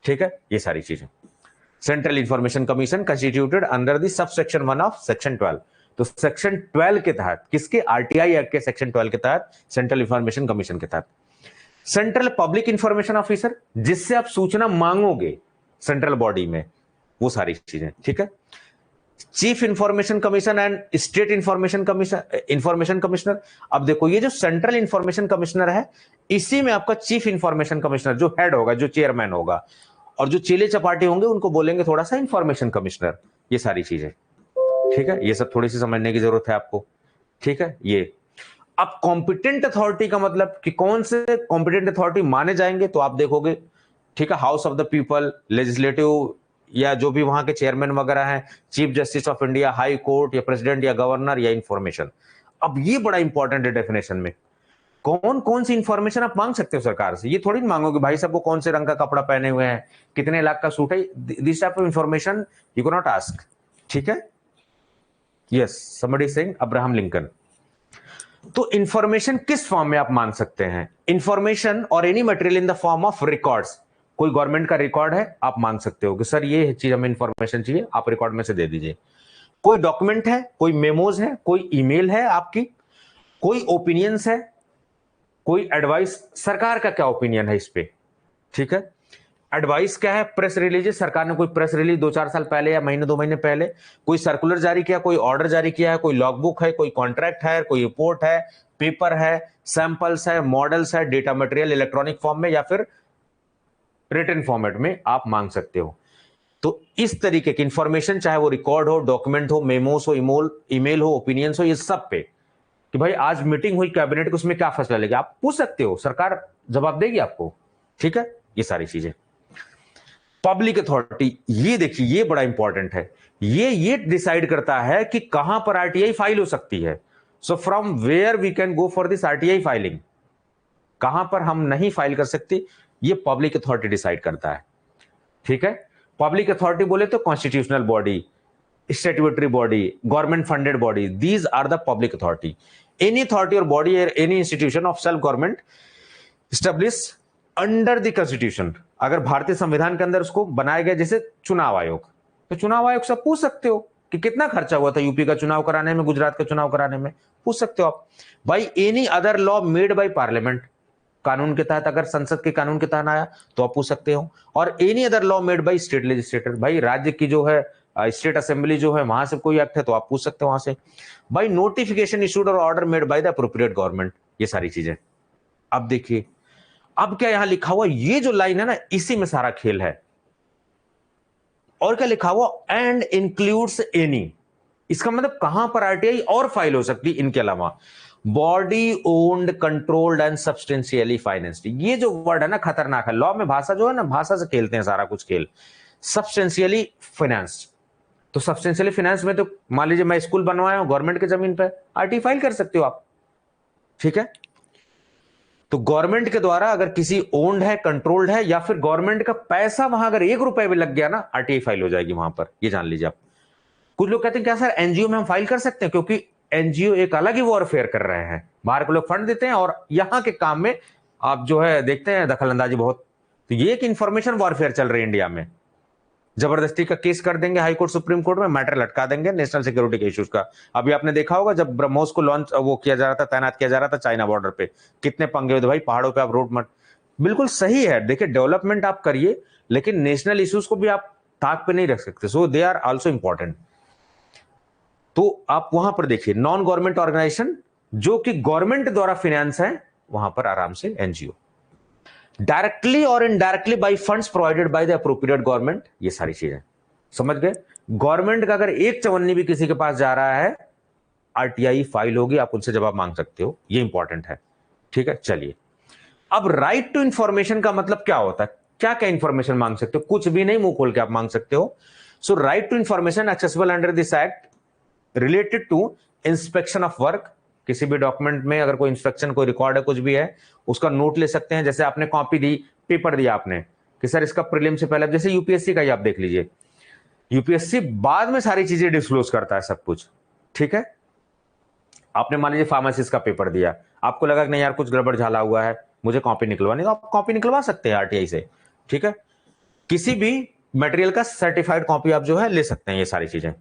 ठीक है। ये सारी चीजें, central information commission constituted under the sub section 1 of section 12। तो सेक्शन 12 के तहत, किसके, आरटीआई एक्ट के सेक्शन 12 के तहत, सेंट्रल इंफॉर्मेशन कमीशन के तहत। सेंट्रल पब्लिक इंफॉर्मेशन ऑफिसर, जिससे आप सूचना मांगोगे सेंट्रल बॉडी में, वो सारी चीजें, ठीक है। Chief information commission and state information commissioner. अब देखो, ये जो सेंट्रल इंफॉर्मेशन कमिश्नर है, इसी में आपका चीफ इंफॉर्मेशन कमिश्नर जो हेड होगा, जो चेयरमैन होगा, और जो चेले चपाटे होंगे उनको बोलेंगे थोड़ा सा इंफॉर्मेशन कमिश्नर। ये सारी चीजें, ठीक है। ये सब थोड़ी सी समझने की जरूरत है आपको, ठीक है। ये अब कॉम्पिटेंट अथॉरिटी का मतलब कि कौन से कॉम्पिटेंट अथॉरिटी माने जाएंगे, तो आप देखोगे, ठीक है, house of the people, legislative, या जो भी वहां के चेयरमैन वगैरह हैं, chief justice of India, high court, या प्रेसिडेंट, या गवर्नर, या इंफॉर्मेशन। अब ये बड़ा इंपॉर्टेंट है डेफिनेशन में, कौन कौन सी इंफॉर्मेशन आप मांग सकते हो सरकार से। ये थोड़ी मांगोगे भाई साहब को कौन से रंग का कपड़ा पहने हुए हैं, कितने लाख का सूट है, this type of information you can not ask, ठीक है। Yes, somebody saying Abraham Lincoln. तो इंफॉर्मेशन किस फॉर्म में आप मांग सकते हैं, इंफॉर्मेशन और any material in the form of records. कोई गवर्नमेंट का रिकॉर्ड है, आप मांग सकते हो कि सर ये चीज हमें इंफॉर्मेशन चाहिए, आप रिकॉर्ड में से दे दीजिए। कोई डॉक्यूमेंट है, कोई मेमोज है, कोई ईमेल है आपकी, कोई ओपिनियंस है, कोई एडवाइस, सरकार का क्या ओपिनियन है इस पे, ठीक है। एडवाइस क्या है, प्रेस रिलीज, सरकार ने कोई प्रेस रिलीज 2-4 साल पहले या महीने 2 महीने पहले कोई सर्कुलर जारी किया, कोई ऑर्डर जारी किया है, कोई लॉगबुक है, कोई कॉन्ट्रैक्ट है, कोई रिपोर्ट है, पेपर है, सैंपल्स है, मॉडल्स है, डेटा मटेरियल इलेक्ट्रॉनिक फॉर्म में या फिर रिटन फॉर्मेट में आप मांग सकते हो। तो इस तरीके की इंफॉर्मेशन, चाहे वो रिकॉर्ड हो, डॉक्यूमेंट हो, मेमोस हो, ईमेल हो, ओपिनियंस हो, ये सब पे कि भाई आज मीटिंग हुई कैबिनेट की, उसमें क्या फैसला लेगा, आप पूछ सकते हो, सरकार जवाब देगी आपको, ठीक है। ये सारी चीजें। पब्लिक अथॉरिटी, ये देखिए, ये बड़ा इंपॉर्टेंट है, ये डिसाइड करता है कि कहां पर आरटीआई फाइल हो सकती है। So from where we can go for this RTI filing, कहां पर हम नहीं फाइल कर सकते, ये पब्लिक अथॉरिटी डिसाइड करता है, ठीक है। पब्लिक अथॉरिटी बोले तो constitutional body, statutory body, government funded body, these are the public authority. Any authority और बॉडी और any institution of self government establish under the constitution, अगर भारतीय संविधान के अंदर उसको बनाया गया, जैसे चुनाव आयोग, तो चुनाव आयोग से पूछ सकते हो कि कितना खर्चा हुआ था यूपी का चुनाव कराने में, गुजरात का चुनाव कराने में, पूछ सकते हो आप। भाई any other law made by parliament, कानून के तहत, अगर संसद के कानून के तहत आया तो आप पूछ सकते हो। और any other law made by state legislator, भाई राज्य की जो है स्टेट असेंबली जो है, वहां से कोई एक्ट है तो आप पूछ सकते हो वहां से। भाई नोटिफिकेशन इशूड और order made by the appropriate government, ये सारी चीजें। अब देखिए, अब क्या यहां लिखा हुआ, ये जो लाइन है ना, इसी में सारा खेल है। और क्या लिखा हुआ, एंड इंक्लूड्स एनी, इसका मतलब कहां पर आरटीआई और फाइल हो सकती है इनके अलावा, body owned, controlled and substantially financed. ये जो वर्ड है ना, खतरनाक है। लॉ में भाषा जो है ना, भाषा से खेलते हैं सारा कुछ खेल। सब्सटेंशियली फाइनेंस्ड, तो सब्सटेंशियली फाइनेंस में तो मान लीजिए मैं स्कूल बनवाया हूं गवर्नमेंट की जमीन पे, आरटीआई फाइल कर सकते हो आप, ठीक है। तो गवर्नमेंट के द्वारा अगर किसी ओन्ड है, कंट्रोल्ड है, या फिर गवर्नमेंट का पैसा वहां अगर 1 रुपए भी लग गया ना, आरटीआई फाइल हो जाएगी वहां पर, ये जान लीजिए आप। कुछ लोग कहते हैं क्या सर एनजीओ में हम फाइल कर सकते हैं, क्योंकि एनजीओ एक अलग ही वॉरफेयर कर रहे हैं, बाहर के लोग फंड देते हैं और यहां के काम में आप जो है देखते हैं दखल अंदाजी बहुत। तो ये एक इंफॉर्मेशन वॉरफेयर चल रही है इंडिया में, जबरदस्ती का केस कर देंगे हाई कोर्ट, सुप्रीम कोर्ट में, मैटर लटका देंगे नेशनल सिक्योरिटी के इश्यूज का। अभी आपने देखा होगा जब ब्रह्मोस को लॉन्च वो किया जा रहा था, तैनात किया जा रहा था चाइना बॉर्डर पे, कितने पंगे हुए थे भाई, पहाड़ों पे आप रोड मत, बिल्कुल सही है। देखिए डेवलपमेंट आप करिए, लेकिन नेशनल इश्यूज को भी आप ताक पे नहीं रख सकते, सो दे आर आल्सो इंपॉर्टेंट। तो आप वहां पर देखिए, नॉन गवर्नमेंट ऑर्गेनाइजेशन जो कि गवर्नमेंट द्वारा फाइनेंस है, वहां पर आराम से एनजीओ, डायरेक्टली और indirectly bye funds provided by the appropriate government, ये सारी चीजें समझ गए। गवर्नमेंट का अगर एक चवन्नी भी किसी के पास जा रहा है, आरटीआई फाइल होगी, आप उनसे जवाब मांग सकते हो, ये इंपॉर्टेंट है, ठीक है। चलिए, अब राइट टू इंफॉर्मेशन का मतलब क्या होता है, क्या क्या इंफॉर्मेशन मांग सकते हो, कुछ भी नहीं, मुंह खोल के आप मांग सकते हो। So right to information accessible under this act related to inspection of work, किसी भी डॉक्यूमेंट में अगर कोई इंस्ट्रक्शन, कोई रिकॉर्ड है, कुछ भी है, उसका नोट ले सकते हैं। जैसे आपने कॉपी दी, पेपर दिया आपने कि सर इसका प्रीलिम से पहले, जैसे यूपीएससी का ही आप देख लीजिए, यूपीएससी बाद में सारी चीजें डिस्क्लोज करता है सब कुछ, ठीक है। आपने मान लीजिए फार्मासिस्ट का पेपर दिया, आपको लगा कि नहीं यार कुछ गड़बड़ झाला हुआ है, मुझे कॉपी निकलवानी, तो आप कॉपी निकलवा सकते हैं आरटीआई से, ठीक है। किसी भी मटेरियल का सर्टिफाइड कॉपी आप जो है ले सकते हैं, ये सारी चीजें।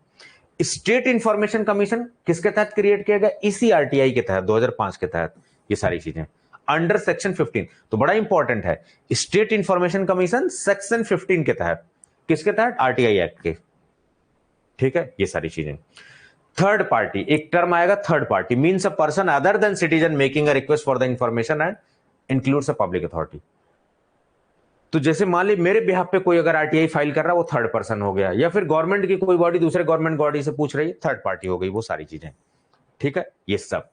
स्टेट इंफॉर्मेशन कमीशन किसके तहत क्रिएट किया गया? इसी आरटीआई के तहत, 2005 के तहत, ये सारी चीजें अंडर सेक्शन 15। तो बड़ा इंपॉर्टेंट है, स्टेट इंफॉर्मेशन कमीशन सेक्शन 15 के तहत, किसके तहत? आरटीआई एक्ट के, ठीक है, ये सारी चीजें। थर्ड पार्टी, एक टर्म आएगा third party, means a person other than citizen making a request for the information and includes a public authority. तो जैसे मान ली मेरे बिहाफ पे कोई अगर आरटीआई फाइल कर रहा है, वो थर्ड पर्सन हो गया, या फिर गवर्नमेंट की कोई बॉडी दूसरे गवर्नमेंट बॉडी से पूछ रही है, थर्ड पार्टी हो गई, वो सारी चीजें, ठीक है, ये सब।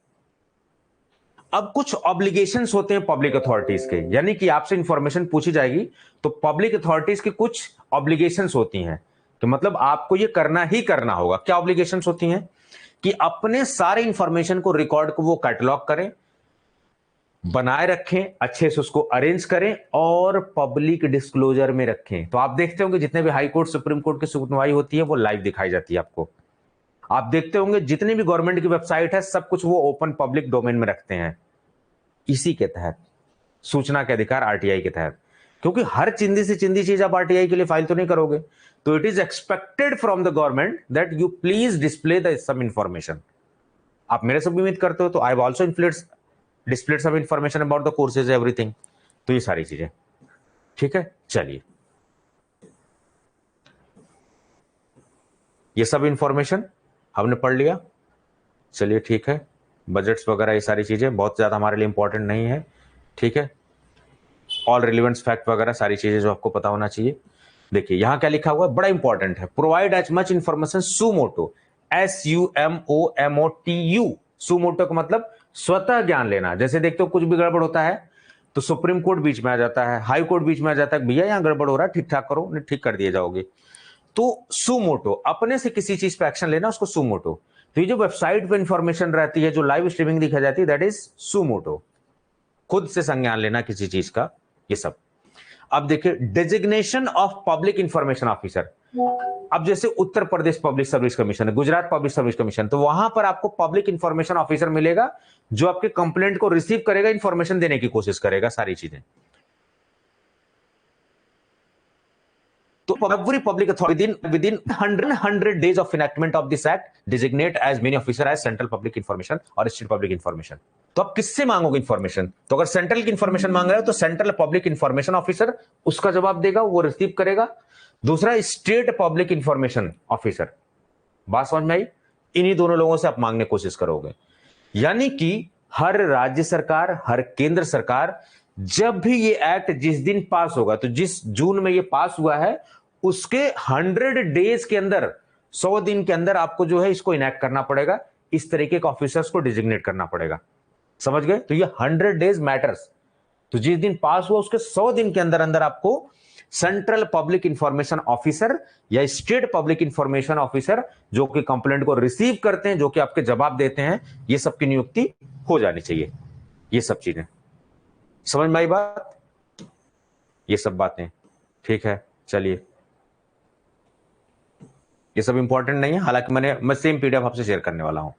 अब कुछ ऑब्लिगेशंस होते हैं पब्लिक अथॉरिटीज के, यानी कि आपसे इंफॉर्मेशन पूछी जाएगी तो पब्लिक अथॉरिटीज की कुछ ऑब्लिगेशंस होती हैं, तो मतलब आपको ये करना ही करना होगा। क्या ऑब्लिगेशंस होती हैं? कि अपने सारे इंफॉर्मेशन को, रिकॉर्ड को वो कैटलॉग करें, बनाए रखें, अच्छे से उसको अरेंज करें और पब्लिक डिस्क्लोजर में रखें। तो आप देखते होंगे जितने भी हाई कोर्ट, सुप्रीम कोर्ट की सुनवाई होती है वो लाइव दिखाई जाती है आपको। आप देखते होंगे जितनी भी गवर्नमेंट की वेबसाइट है सब कुछ वो ओपन पब्लिक डोमेन में रखते हैं, इसी के तहत, सूचना के अधिकार आरटीआई के तहत। क्योंकि हर चिंदी से चिंदी चीज आप आरटीआई के लिए फाइल तो नहीं करोगे, तो it is expected from the government that you please display the some information. आप मेरे से भी उम्मीद करते हो, तो I have also displayed some information about the courses, everything। तो ये सारी चीजें, ठीक है। चलिए, ये सब इंफॉर्मेशन हमने पढ़ लिया, चलिए ठीक है। बजट्स वगैरह ये सारी चीजें बहुत ज्यादा हमारे लिए इंपॉर्टेंट नहीं है, ठीक है। ऑल रिलेवेंट फैक्ट वगैरह सारी चीजें जो आपको पता होना चाहिए। देखिए यहां क्या लिखा हुआ है, बड़ा इंपॉर्टेंट है, provide as much information suo motu, SUMOMOTU। Suo motu का मतलब स्वतः ज्ञान लेना। जैसे देखते हो कुछ भी गड़बड़ होता है तो सुप्रीम कोर्ट बीच में आ जाता है, हाई कोर्ट बीच में आ जाता है, भैया यहां गड़बड़ हो रहा है, ठीक ठाक करो, नहीं ठीक कर दिए जाओगे। तो सुमोटो, अपने से किसी चीज पे एक्शन लेना, उसको सुमोटो। तो ये जो वेबसाइट पे इंफॉर्मेशन रहती है, जो लाइव स्ट्रीमिंग दिखाई जाती है, दैट इज सुमोटो, खुद से संज्ञान लेना किसी चीज का, ये सब। अब देखिए designation of public information officer. अब जैसे उत्तर प्रदेश पब्लिक सर्विस कमीशन है, गुजरात पब्लिक सर्विस कमीशन, तो वहां पर आपको पब्लिक इंफॉर्मेशन ऑफिसर मिलेगा जो आपके कंप्लेंट को रिसीव करेगा, इंफॉर्मेशन देने की कोशिश करेगा, सारी चीजें। तो every public authority within 100 days of enactment of this act designate as many officer as central public information और state public information। तो आप किससे मांगोगे इंफॉर्मेशन? तो अगर सेंट्रल की इंफॉर्मेशन मांग रहे हो तो सेंट्रल पब्लिक इंफॉर्मेशन ऑफिसर उसका जवाब देगा, वो रिसीव करेगा। दूसरा स्टेट पब्लिक इंफॉर्मेशन ऑफिसर, बात समझ में आई? इन्हीं दोनों लोगों से आप मांगने की कोशिश करोगे। यानी कि हर राज्य सरकार, हर केंद्र सरकार, जब भी ये एक्ट जिस दिन पास होगा, तो जिस जून में ये पास हुआ है उसके 100 डेज के अंदर, 100 दिन के अंदर आपको जो है इसको इनैक्ट करना पड़ेगा, इस तरीके के ऑफिसर्स को डिजिग्नेट करना पड़ेगा। समझ गए? तो ये 100 डेज मैटर्स। तो जिस दिन पास हुआ उसके 100 दिन के अंदर अंदर आपको सेंट्रल पब्लिक इंफॉर्मेशन ऑफिसर या स्टेट पब्लिक इंफॉर्मेशन ऑफिसर, जो कि कंप्लेंट को रिसीव करते हैं, जो कि आपके जवाब देते हैं, ये सब की नियुक्ति हो जानी चाहिए। ये सब चीजें समझ में आई बात? ये सब बातें ठीक है। चलिए, ये सब इंपॉर्टेंट नहीं है, हालांकि मैं सेम पीडीएफ आपसे शेयर करने वाला हूं।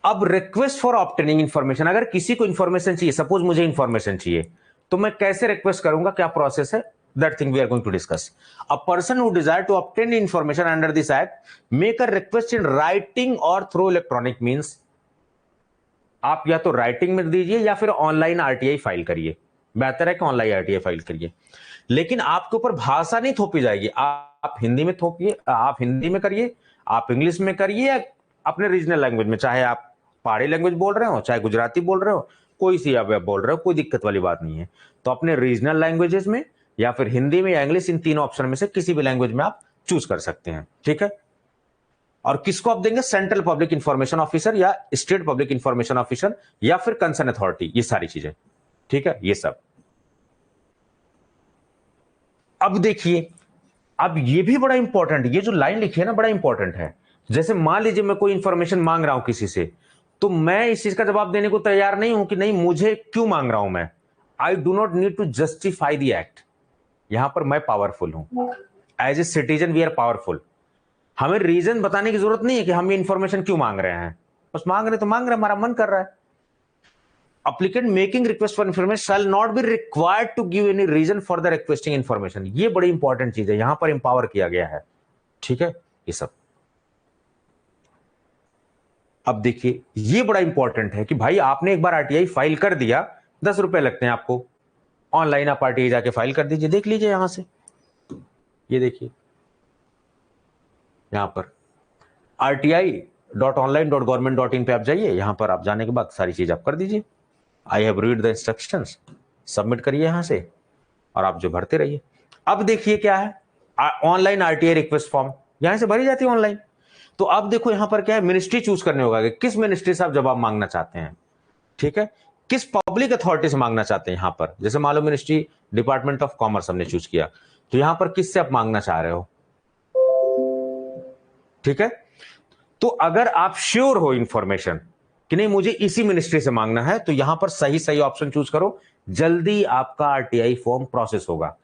अब रिक्वेस्ट फॉर ऑब्टेनिंग इंफॉर्मेशन, अगर किसी को इंफॉर्मेशन चाहिए, सपोज मुझे इंफॉर्मेशन चाहिए, तो मैं कैसे रिक्वेस्ट करूंगा, क्या प्रोसेस है? That thing we are going to discuss. A person who desire to obtain information under this act make a request in writing और थ्रू इलेक्ट्रॉनिक मींस। आप या तो राइटिंग में दीजिए या फिर ऑनलाइन आरटीआई फाइल करिए, बेहतर है कि ऑनलाइन आरटीआई फाइल करिए। लेकिन आपके ऊपर भाषा नहीं थोपी जाएगी। आप हिंदी में थोपिए, आप हिंदी में करिए, आप इंग्लिश में करिए, या अपने रीजनल लैंग्वेज में, चाहे आप पहाड़ी लैंग्वेज बोल रहे हो, चाहे गुजराती बोल रहे हो, कोई सी आप बोल रहे हो, कोई दिक्कत वाली बात नहीं है। तो अपने रीजनल लैंग्वेजेस में या फिर हिंदी में या इंग्लिश, इन तीनों ऑप्शन में से किसी भी लैंग्वेज में आप चूज कर सकते हैं, ठीक है। और किसको आप देंगे? सेंट्रल पब्लिक इंफॉर्मेशन ऑफिसर या स्टेट पब्लिक इंफॉर्मेशन ऑफिसर या फिर कंसर्न अथॉरिटी, ये सारी चीजें, ठीक है। ये सब अब देखिए, अब ये भी बड़ा इंपॉर्टेंट, ये जो लाइन लिखी है ना, बड़ा इंपॉर्टेंट है। जैसे मान लीजिए मैं कोई इंफॉर्मेशन मांग रहा हूं किसी से, तो मैं इस चीज का जवाब देने को तैयार नहीं हूं कि नहीं मुझे क्यों मांग रहा हूं मैं। I do not need to justify the act. यहां पर मैं पावरफुल हूं, as a citizen we are powerful. हमें रीजन बताने की जरूरत नहीं है कि हम ये इंफॉर्मेशन क्यों मांग रहे हैं, बस मांग रहे तो मांग रहे, हमारा मन कर रहा है। applicant making request for information shall not be required to give any reason for the requesting information। ये बड़ी इंपॉर्टेंट चीज है, यहां पर इंपावर किया गया है, ठीक है। ये सब अब देखिए, ये बड़ा इंपॉर्टेंट है कि भाई आपने एक बार आरटीआई फाइल कर दिया, 10 रुपए लगते हैं आपको, ऑनलाइन आप आरटीआई जाके फाइल कर दीजिए, देख लीजिए यहां से, ये देखिए यहां पर rti.online.government.in पे आप जाइए, यहां पर आप जाने के बाद सारी चीज आप कर दीजिए, I have read the instructions, submit करिए यहां से और आप जो भरते रहिए। अब देखिए क्या है, ऑनलाइन आरटीआई रिक्वेस्ट फॉर्म यहां से भरी जाती है ऑनलाइन। तो अब देखो यहां पर क्या है, मिनिस्ट्री चूज करने होगा कि किस मिनिस्ट्री से आप जवाब मांगना चाहते हैं, ठीक है, किस पब्लिक अथॉरिटी से मांगना चाहते हैं। यहां पर जैसे मान लो मिनिस्ट्री डिपार्टमेंट ऑफ कॉमर्स हमने चूज किया, तो यहां पर किससे आप मांगना चाह रहे हो, ठीक है। तो अगर आप श्योर हो इंफॉर्मेशन कि नहीं मुझे इसी मिनिस्ट्री से मांगना है, तो यहां पर सही सही ऑप्शन चूज करो, जल्दी आपका आरटीआई फॉर्म प्रोसेस होगा।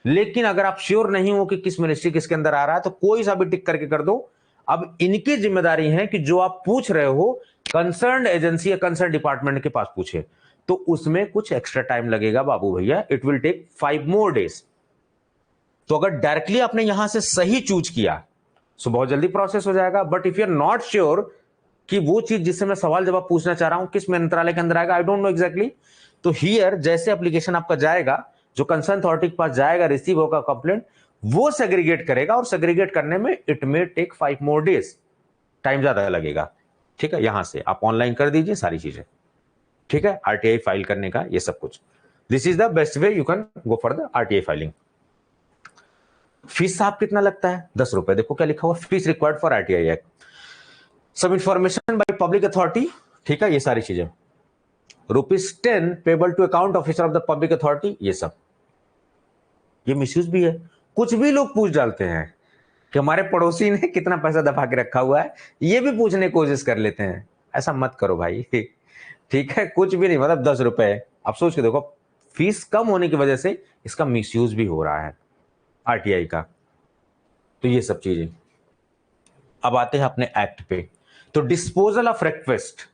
लेकिन अगर आप श्योर नहीं हो कि किस मिनिस्ट्री किसके अंदर आ रहा है, तो कोई सा भी टिक करके कर दो। अब इनकी जिम्मेदारी है कि जो आप पूछ रहे हो कंसर्न एजेंसी या कंसर्न डिपार्टमेंट के पास पूछे, तो उसमें कुछ एक्स्ट्रा टाइम लगेगा बाबू भैया, it will take 5 more days। तो अगर डायरेक्टली आपने यहां से सही चूज किया सो बहुत जल्दी प्रोसेस हो जाएगा। But if you are not sure कि वो चीज जिससे मैं सवाल जवाब पूछना चाह रहा हूं किस मंत्रालय के अंदर आएगा, आई डोंट नो एग्जैक्टली, तो हियर जैसे एप्लीकेशन आपका जाएगा, जो कंसर्न अथॉरिटी के पास जाएगा, रिसीव होगा कंप्लेंट, वो सेग्रीगेट करेगा, और सेग्रीगेट करने में it may take 5 more days, time ज्यादा लगेगा, ठीक है। यहां से आप ऑनलाइन कर दीजिए सारी चीजें, ठीक है, आरटीआई फाइल करने का ये सब कुछ, this is the best way you can go for the RTI filing. Fees साहब कितना लगता है, 10 रुपए। देखो क्या लिखा हुआ, fees required for RTI act, सब इंफॉर्मेशन बाय पब्लिक अथॉरिटी, ठीक है, ये सारी चीजें, ₹10 payable to account officer of the public authority, ये सब। ये मिसयूज भी है, कुछ भी लोग पूछ डालते हैं कि हमारे पड़ोसी ने कितना पैसा दबा के रखा हुआ है, ये भी पूछने की कोशिश कर लेते हैं। ऐसा मत करो भाई, ठीक है, कुछ भी नहीं, मतलब 10 रुपए। आप सोच के देखो, फीस कम होने की वजह से इसका मिसयूज भी हो रहा है आरटीआई का। तो ये सब चीजें। अब आते हैं अपने एक्ट पे। तो डिस्पोजल ऑफ रिक्वेस्ट,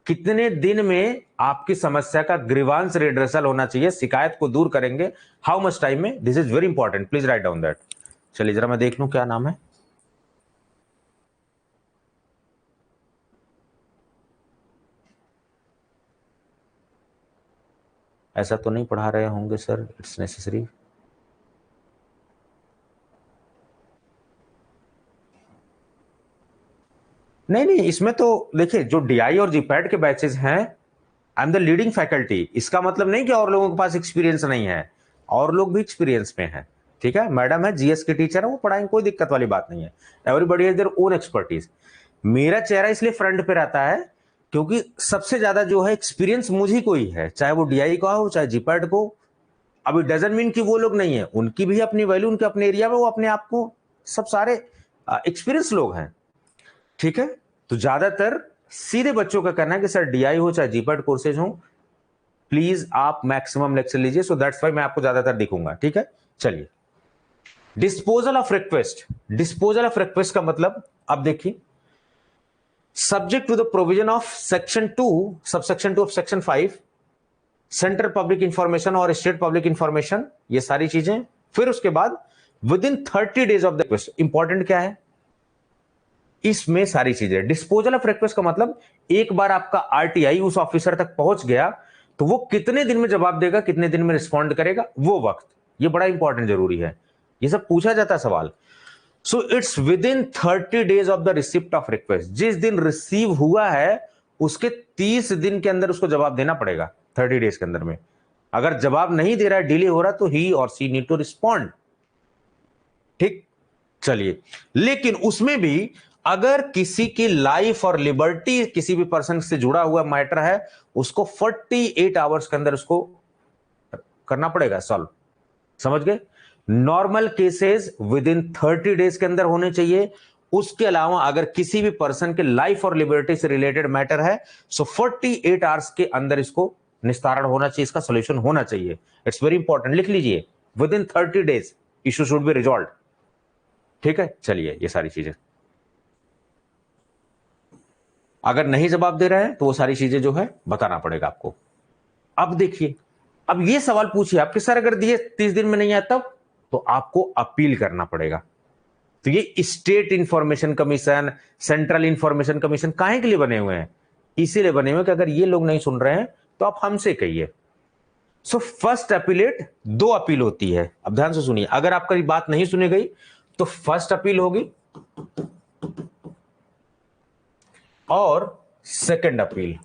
कितने दिन में आपकी समस्या का ग्रीवांस रिड्रेसल होना चाहिए, शिकायत को दूर करेंगे, हाउ मच टाइम में, this is very important, please write down that. चलिए जरा मैं देख लूं क्या नाम है। ऐसा तो नहीं पढ़ा रहे होंगे सर, इट्स नेसेसरी। नहीं नहीं, इसमें तो देखिए जो डीआई और जीपैट के बैचेस हैं, I am the leading faculty, इसका मतलब नहीं कि और लोगों के पास एक्सपीरियंस नहीं है, और लोग भी एक्सपीरियंस में हैं, ठीक है। मैडम है, जीएस के टीचर है, वो पढ़ाएंगे, कोई दिक्कत वाली बात नहीं है, everybody has their own expertise. मेरा चेहरा इसलिए फ्रंट पे रहता है क्योंकि सबसे ज्यादा जो है एक्सपीरियंस मुझी को ही है, चाहे वो डीआई का हो चाहे जीपैट को। अभी डजन मीन कि वो लोग नहीं है, उनकी भी अपनी वैल्यू, उनके अपने एरिया में वो अपने आप को सब सारे एक्सपीरियंस लोग हैं, ठीक है। तो ज्यादातर सीधे बच्चों का कहना है कि सर डीआई हो चाहे जीपैट कोर्सेज हो, प्लीज आप मैक्सिमम लेक्चर लीजिए, सो दैट्स व्हाई मैं आपको ज्यादातर दिखूंगा, ठीक है। चलिए, disposal of request, disposal of request का मतलब, अब देखिए, subject to the provision of section 2 subsection 2 of section 5, central public information और स्टेट पब्लिक इंफॉर्मेशन, ये सारी चीजें। फिर उसके बाद within 30 days of the request, important क्या है इसमें सारी चीजें। डिस्पोजल ऑफ रिक्वेस्ट का मतलब, एक बार आपका आरटीआई उस ऑफिसर तक पहुंच गया तो वो कितने दिन में जवाब देगा, कितने दिन में रिस्पॉन्ड करेगा, वो वक्त, ये बड़ा इंपॉर्टेंट जरूरी है, ये सब पूछा जाता है सवाल। So it's with in 30 days of the receipt of request, जिस दिन रिसीव हुआ है उसके 30 दिन के अंदर उसको जवाब देना पड़ेगा, 30 days के अंदर में। अगर जवाब नहीं दे रहा है, डिले हो रहा, तो ही और सी नीड टू रिस्पॉन्ड, ठीक। चलिए, लेकिन उसमें भी अगर किसी की लाइफ और लिबर्टी किसी भी पर्सन से जुड़ा हुआ मैटर है, उसको 48 आवर्स के अंदर उसको करना पड़ेगा सॉल्व, समझ गए। Normal cases with in 30 days के अंदर होने चाहिए। उसके अलावा अगर किसी भी पर्सन के लाइफ और लिबर्टी से रिलेटेड मैटर है, सो 48 आवर्स के अंदर इसको निस्तारण होना चाहिए, इसका सोल्यूशन होना चाहिए। इट्स वेरी इंपॉर्टेंट, लिख लीजिए with in 30 days issue should be resolve. ठीक है, चलिए ये सारी चीजें, अगर नहीं जवाब दे रहे हैं तो वो सारी चीजें जो है बताना पड़ेगा आपको। अब देखिए, अब ये सवाल पूछिए आपके सर अगर दिए 30 दिन में नहीं आया तब, तो आपको अपील करना पड़ेगा। तो ये state information commission, central information commission काहे के लिए बने हुए हैं? इसीलिए बने हुए कि अगर ये लोग नहीं सुन रहे हैं तो आप हमसे कहिए। सो फर्स्ट अपीलेट, 2 अपील होती है। अब ध्यान से सुनिए, अगर आपकी बात नहीं सुनी गई तो फर्स्ट अपील होगी और सेकंड अपील।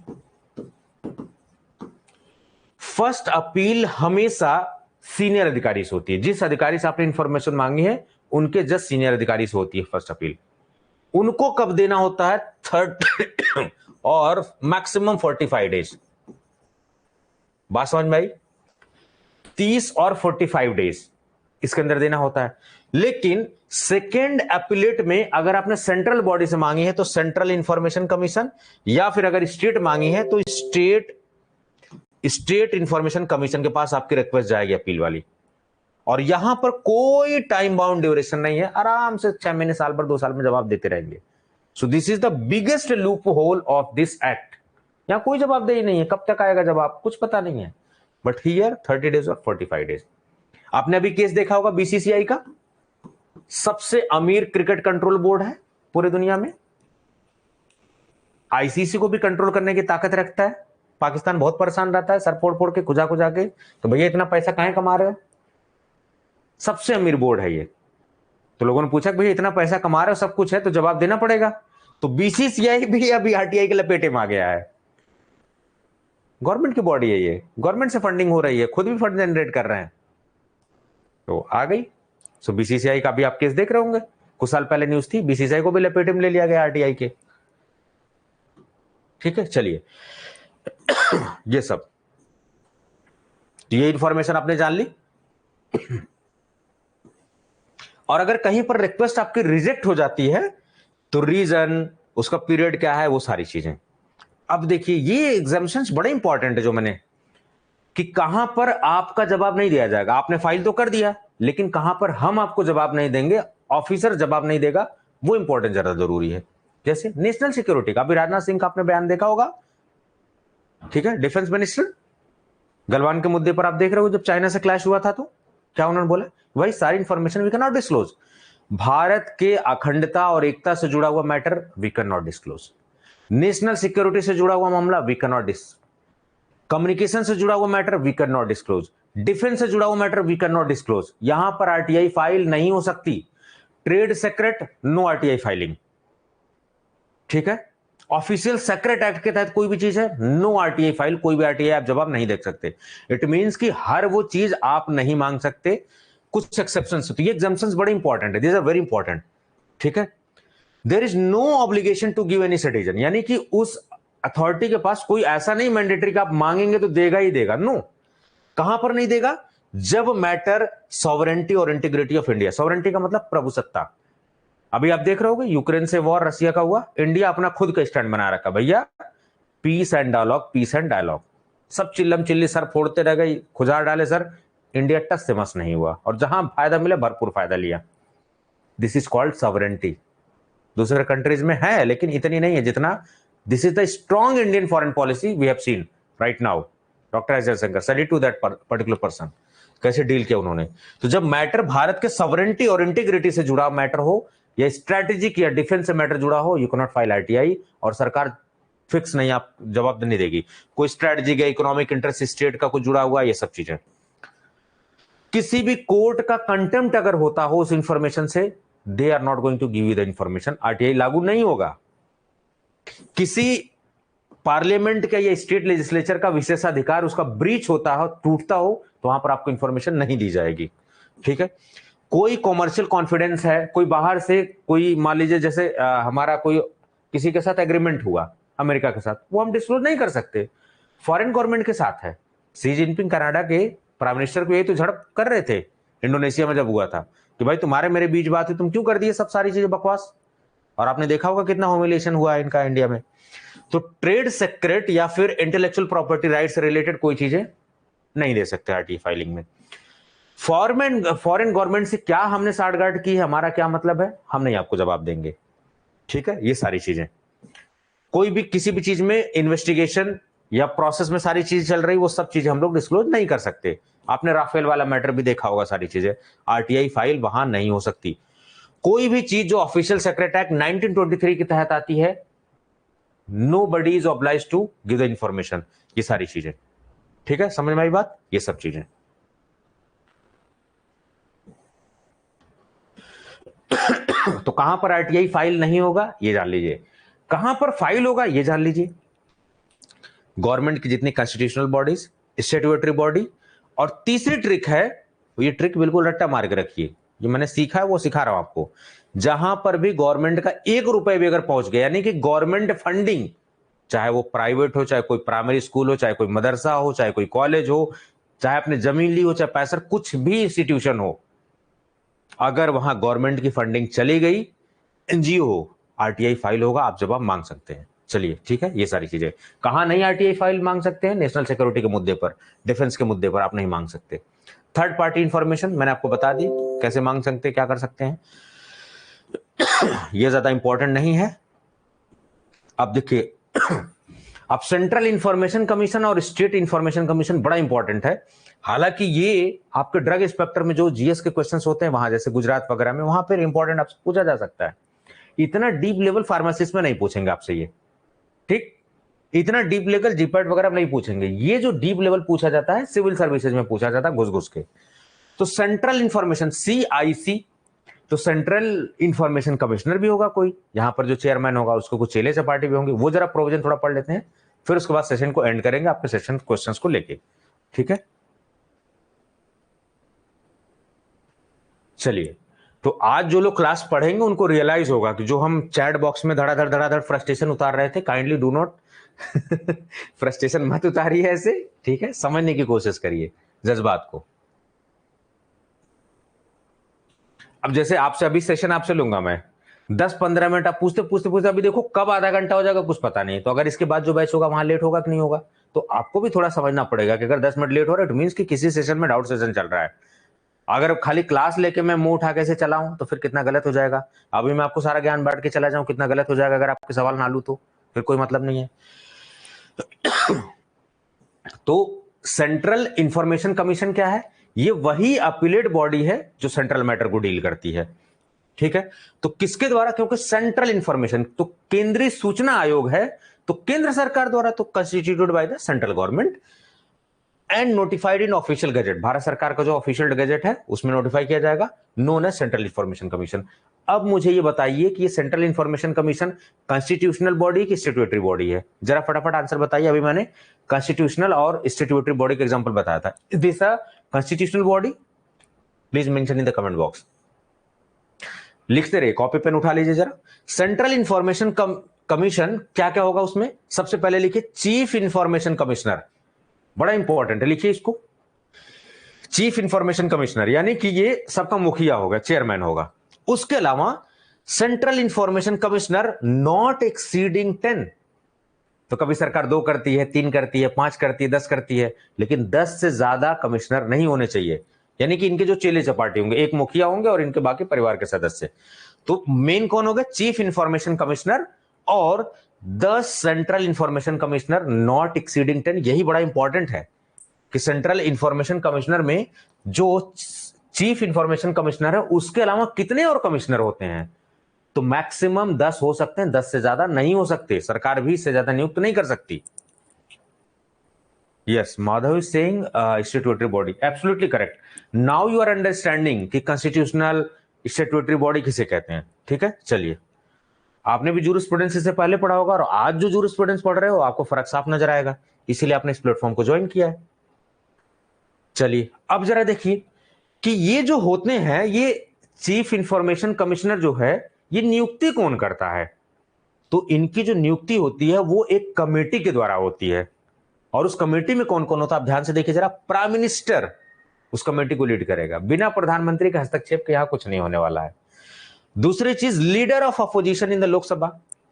फर्स्ट अपील हमेशा सीनियर अधिकारी से होती है। जिस अधिकारी से आपने इंफॉर्मेशन मांगी है उनके जस्ट सीनियर अधिकारी से होती है फर्स्ट अपील। उनको कब देना होता है? 30 और मैक्सिमम 45 डेज। बात समझ में आई? 30 और 45 डेज इसके अंदर देना होता है। लेकिन सेकेंड अपीलेट में अगर आपने सेंट्रल बॉडी से मांगी है तो सेंट्रल इंफॉर्मेशन कमीशन, या फिर अगर स्टेट मांगी है तो स्टेट इंफॉर्मेशन कमीशन के पास आपकी रिक्वेस्ट जाएगी अपील वाली। और यहां पर कोई टाइम बाउंड ड्यूरेशन नहीं है, आराम से 6 महीने, साल भर, 2 साल में जवाब देते रहेंगे। So this is the biggest loop hole of this act. यहां कोई जवाबदेही नहीं है, कब तक आएगा जवाब कुछ पता नहीं है। बट हियर 30 डेज और 45 डेज। आपने अभी केस देखा होगा बीसीसीआई का, सबसे अमीर क्रिकेट कंट्रोल बोर्ड है पूरे दुनिया में, आईसीसी को भी कंट्रोल करने की ताकत रखता है। पाकिस्तान बहुत परेशान रहता है, सर फोड़ फोड़ के, खुजा खुजा के, तो भैया इतना पैसा कहां कमा रहे हो? सबसे अमीर बोर्ड है ये। तो लोगों ने पूछा भैया इतना पैसा कमा रहे हो, सब कुछ है, तो जवाब देना पड़ेगा। तो बीसीसीआई भी अभी आरटीआई के लपेटे में आ गया है। गवर्नमेंट की बॉडी है ये, गवर्नमेंट से फंडिंग हो रही है, खुद भी फंड जनरेट कर रहे हैं, तो आ गई। सो बीसीसीआई का भी आप केस देख रहे होंगे, कुछ साल पहले न्यूज थी, बीसीसीआई को भी लपेटे में ले लिया गया आरटीआई के। ठीक है, चलिए ये सब, ये इंफॉर्मेशन आपने जान ली। और अगर कहीं पर रिक्वेस्ट आपकी रिजेक्ट हो जाती है तो रीजन, उसका पीरियड क्या है, वो सारी चीजें। अब देखिए ये एग्जाम्पशंस बड़े इंपॉर्टेंट है जो मैंने, कि कहां पर आपका जवाब नहीं दिया जाएगा। आपने फाइल तो कर दिया, लेकिन कहां पर हम आपको जवाब नहीं देंगे, ऑफिसर जवाब नहीं देगा, वो इंपॉर्टेंट ज्यादा जरूरी है। जैसे नेशनल सिक्योरिटी का अभी राजनाथ सिंह का आपने बयान देखा होगा, ठीक है, डिफेंस मिनिस्टर गलवान के मुद्दे पर आप देख रहे हो, जब चाइना से क्लैश हुआ था तो क्या उन्होंने बोला? वही सारी information we can not disclose. भारत के अखंडता और एकता से जुड़ा हुआ matter we can not disclose. National security से जुड़ा हुआ मामला वी कैन नॉट कम्युनिकेशन से जुड़ा हुआ matter we can not disclose. Defence से जुड़ा हुआ matter we can not disclose. यहां पर आरटीआई फाइल नहीं हो सकती। Trade secret, no RTI filing. ठीक है, ऑफिशियल सेक्रेट एक्ट के तहत कोई भी चीज है, नो आरटीआई फाइल, कोई भी आरटीआई आप जवाब नहीं देख सकते। इट मींस कि हर वो चीज आप नहीं मांग सकते, कुछ एक्सेप्शंस। तो ये एग्जाम्पशंस बड़े इंपॉर्टेंट है, दिस आर वेरी इंपॉर्टेंट। ठीक है, there is no obligation to give any citizen, यानी कि उस अथॉरिटी के पास कोई ऐसा नहीं मैंडेटरी का आप मांगेंगे तो देगा ही देगा, नो। कहां पर नहीं देगा? जब मैटर सॉवरेंटी और इंटीग्रिटी ऑफ इंडिया, सॉवरेंटी का मतलब प्रभुसत्ता। अभी आप देख रहे होगे यूक्रेन से वॉर रसिया का हुआ, इंडिया अपना खुद का स्टैंड बना रखा, भैया peace and dialogue, peace and dialogue. सब चिल्लम चिल्ली सर फोड़ते रह गए, खुजार डाले सर, इंडिया टस से मस नहीं हुआ, और जहां फायदा मिला भरपूर फायदा लिया। This is called sovereignty. दूसरे कंट्रीज में है लेकिन इतनी नहीं है जितना, this is the strong Indian foreign policy we have seen right now. Doctor S Jaishankar, salute to that particular person, कैसे डील किया उन्होंने। तो जब मैटर भारत के सॉवरेंटी और इंटीग्रिटी से जुड़ा मैटर हो, या स्ट्रैटेजिक या डिफेंस से मैटर जुड़ा हो, you can not file RTI, और सरकार फिक्स नहीं, आप जवाब नहीं देगी। कोई स्ट्रैटेजिक या इकोनॉमिक इंटरेस्ट स्टेट का कुछ जुड़ा हुआ, ये सब चीजें। किसी भी कोर्ट का कंटेम्प्ट अगर होता हो उस इंफॉर्मेशन से, they are not going to give you the information, RTI लागू नहीं होगा। किसी पार्लियामेंट का या स्टेट लेजिस्लेचर का विशेषाधिकार उसका ब्रीच होता हो, टूटता हो, तो वहां पर आपको इंफॉर्मेशन नहीं दी जाएगी। ठीक है, कोई कॉमर्शियल कॉन्फिडेंस है, कोई बाहर से कोई, मान लीजिए जैसे हमारा कोई किसी के साथ एग्रीमेंट हुआ अमेरिका के साथ, वो हम डिस्क्लोज नहीं कर सकते। फॉरेन गवर्नमेंट के साथ है। सी जिनपिंग कनाडा के प्राइम मिनिस्टर को यही तो झड़प कर रहे थे इंडोनेशिया में जब हुआ था, कि भाई तुम्हारे मेरे बीच बात है, तुम क्यों कर दिए सब सारी चीजें बकवास। और आपने देखा होगा कितना ह्यूमिलिएशन हुआ है इनका इंडिया में। तो ट्रेड सेक्रेट या फिर इंटेलेक्चुअल प्रॉपर्टी राइट से रिलेटेड कोई चीजें नहीं दे सकते आरटीआई फाइलिंग में। फॉरेन गवर्नमेंट से क्या हमने साठगांठ की है, हमारा क्या मतलब है, हम नहीं आपको जवाब देंगे। ठीक है, ये सारी चीजें, कोई भी किसी भी चीज में इन्वेस्टिगेशन या प्रोसेस में सारी चीज चल रही, वो सब चीजें हम लोग डिस्क्लोज नहीं कर सकते। आपने राफेल वाला मैटर भी देखा होगा, सारी चीजें, आरटीआई फाइल वहां नहीं हो सकती। कोई भी चीज जो ऑफिशियल सेक्रेट एक्ट 1923 के तहत आती है, nobody is obliged to give the information, ये सारी चीजें। ठीक है, समझ में आई बात, ये सब चीजें। तो कहां पर आरटीआई फाइल नहीं होगा ये जान लीजिए, कहां पर फाइल होगा ये जान लीजिए। गवर्नमेंट की जितनी कॉन्स्टिट्यूशनल बॉडीज, स्टैट्यूटरी बॉडी, और तीसरी ट्रिक है, ये ट्रिक बिल्कुल रट्टा मार के रखिए, जो मैंने सीखा है वो सिखा रहा हूं आपको। जहां पर भी गवर्नमेंट का 1 रुपए भी अगर पहुंच गया, यानी कि गवर्नमेंट फंडिंग, चाहे वो प्राइवेट हो, चाहे कोई प्राइमरी स्कूल हो, चाहे कोई मदरसा हो, चाहे कोई कॉलेज हो, चाहे आपने जमीन ली हो, चाहे पैसा, कुछ भी इंस्टीट्यूशन हो, अगर वहां गवर्नमेंट की फंडिंग चली गई, एनजीओ हो, आरटीआई फाइल होगा, आप जवाब मांग सकते हैं। चलिए ठीक है, ये सारी चीजें। कहां नहीं आरटीआई फाइल मांग सकते हैं, नेशनल सिक्योरिटी के मुद्दे पर, डिफेंस के मुद्दे पर आप नहीं मांग सकते। थर्ड पार्टी इंफॉर्मेशन मैंने आपको बता दी कैसे मांग सकते हैं, क्या कर सकते हैं, ये ज्यादा इंपॉर्टेंट नहीं है। अब देखिए, अब सेंट्रल इंफॉर्मेशन कमीशन और स्टेट इंफॉर्मेशन कमीशन बड़ा इंपॉर्टेंट है। हालांकि ये आपके ड्रग इंस्पेक्टर में जो जीएस के क्वेश्चंस होते हैं वहां, जैसे गुजरात वगैरह में, वहां पर इंपॉर्टेंट आपसे पूछा जा सकता है। इतना डीप लेवल फार्मासिस्ट में नहीं पूछेंगे आपसे ये, ठीक, इतना डीप लेवल जीपैट वगैरह नहीं पूछेंगे। ये जो डीप लेवल पूछा जाता है सिविल सर्विसेज में पूछा जाता है, घुस घुस के। तो सेंट्रल इंफॉर्मेशन, सीआईसी, तो सेंट्रल इंफॉर्मेशन कमिश्नर भी होगा कोई, यहां पर जो चेयरमैन होगा उसको कुछ चेले चपाटी भी होंगे, वो जरा प्रोविजन थोड़ा पढ़ लेते हैं, फिर उसके बाद सेशन को एंड करेंगे आपके सेशन क्वेश्चंस को लेके। ठीक है, चलिए, तो आज जो लोग क्लास पढ़ेंगे उनको रियलाइज होगा कि जो हम चैट बॉक्स में धड़ाधड़ फ्रस्ट्रेशन उतार रहे थे, काइंडली डू नॉट फ्रस्ट्रेशन मत उतारिए ऐसे, ठीक है, समझने की कोशिश करिए जज्बात को। अब जैसे आपसे अभी सेशन आपसे लूंगा मैं 10-15 मिनट, आप पूछते पूछते पूछते अभी देखो कब आधा घंटा हो जाएगा कुछ पता नहीं। तो अगर इसके बाद जो बैच होगा वहां लेट होगा कि नहीं होगा, तो आपको भी थोड़ा समझना पड़ेगा कि अगर 10 मिनट लेट हो रहा है, इट मींस कि किसी सेशन में डाउट सेशन चल रहा है। अगर खाली क्लास लेके मैं मुंह उठा के से चलाऊं तो फिर कितना गलत हो जाएगा। अभी मैं आपको सारा ज्ञान बांट के चला जाऊं, कितना गलत हो जाएगा। अगर आपके सवाल ना लूं तो फिर कोई मतलब नहीं है। तो सेंट्रल इंफॉर्मेशन कमीशन क्या है, ये वही अपीलेट बॉडी है जो सेंट्रल मैटर को डील करती है। ठीक है, तो किसके द्वारा, क्योंकि सेंट्रल इंफॉर्मेशन तो केंद्रीय सूचना आयोग है, तो केंद्र सरकार द्वारा, तो constituted by the central government and notified in official gazette, भारत सरकार का जो ऑफिशियल गजेट है उसमें नोटिफाई किया जाएगा, known as central information commission. अब मुझे ये बताइए कि ये central information commission constitutional body की स्टैट्यूटरी बॉडी है, जरा फटाफट आंसर बताइए। अभी मैंने कॉन्स्टिट्यूशनल और स्टैट्यूटरी बॉडी का एग्जांपल बताया था। Is this a constitutional body? Please mention in the comment box. लिखते रहिए, कॉपी पेन उठा लीजिए जरा। सेंट्रल इंफॉर्मेशन कमीशन क्या क्या होगा उसमें, सबसे पहले लिखिए चीफ इंफॉर्मेशन कमिश्नर, बड़ा इंपॉर्टेंट है, लिखिए इसको, चीफ इंफॉर्मेशन कमिश्नर, यानी कि ये सबका मुखिया होगा, चेयरमैन होगा। उसके अलावा central information commissioner not exceeding 10, तो कभी सरकार 2 करती है, 3 करती है, 5 करती है, 10 करती है, लेकिन 10 से ज्यादा कमिश्नर नहीं होने चाहिए। यानी कि इनके जो चेले चपाटी होंगे, एक मुखिया होंगे और इनके बाकी परिवार के सदस्य। तो मेन कौन होगा, चीफ इंफॉर्मेशन कमिश्नर और 10 central information commissioner not exceeding 10। यही बड़ा इंपॉर्टेंट है कि सेंट्रल इंफॉर्मेशन कमिश्नर में जो चीफ इंफॉर्मेशन कमिश्नर है उसके अलावा कितने और कमिश्नर होते हैं, तो मैक्सिमम 10 हो सकते हैं, 10 से ज्यादा नहीं हो सकते। सरकार भी इससे ज्यादा नियुक्त नहीं कर सकती। Yes, Madhav is saying statutory body, absolutely correct. Now you are understanding कि कॉन्स्टिट्यूशनल स्टैट्यूटरी बॉडी किसे कहते हैं। ठीक है, चलिए, आपने भी जूरिस्प्रूडेंस से पहले पढ़ा होगा और आज जो जूरिस्प्रूडेंस पढ़ रहे हो आपको फर्क साफ नजर आएगा, इसीलिए आपने इस प्लेटफॉर्म को ज्वाइन किया है। चलिए, अब जरा देखिए कि ये जो होते हैं, ये चीफ इंफॉर्मेशन कमिश्नर जो है, ये नियुक्ति कौन करता है, तो इनकी जो नियुक्ति होती है वो एक कमेटी के द्वारा होती है। और उस कमेटी में कौन कौन होता है आप ध्यान से देखिए जरा। प्राइम मिनिस्टर उस कमेटी को लीड करेगा, बिना प्रधानमंत्री के हस्तक्षेप के यहां कुछ नहीं होने वाला है। दूसरी चीज, leader of opposition in the Lok Sabha,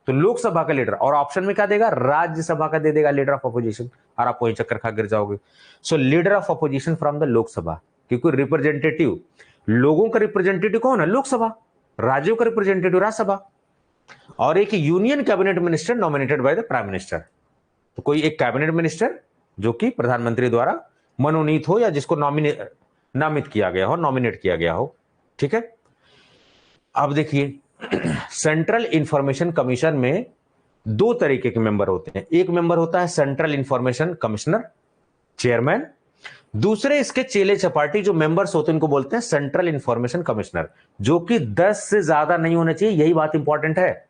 तो लोकसभा का लीडर, और ऑप्शन में क्या देगा, राज्यसभा का दे देगा लीडर ऑफ अपोजिशन, और आप वही चक्कर खा गिर जाओगे। सो leader of opposition from the Lok Sabha क्योंकि रिप्रेजेंटेटिव, लोगों का रिप्रेजेंटेटिव कौन है? लोकसभा। राज्यों का रिप्रेजेंटेटिव राज्यसभा। और एक union cabinet minister nominated by the prime minister. तो कोई एक कैबिनेट मिनिस्टर जो कि प्रधानमंत्री द्वारा मनोनीत हो या जिसको नामित किया गया हो, नॉमिनेट किया गया हो। ठीक है। अब देखिए सेंट्रल इंफॉर्मेशन कमीशन में दो तरीके के मेंबर होते हैं। एक मेंबर होता है सेंट्रल इंफॉर्मेशन कमिश्नर, चेयरमैन। दूसरे इसके चेले चपाटी जो मेंबर्स होते हैं इनको बोलते हैं सेंट्रल इंफॉर्मेशन कमिश्नर, जो कि 10 से ज्यादा नहीं होने चाहिए। यही बात इंपॉर्टेंट है।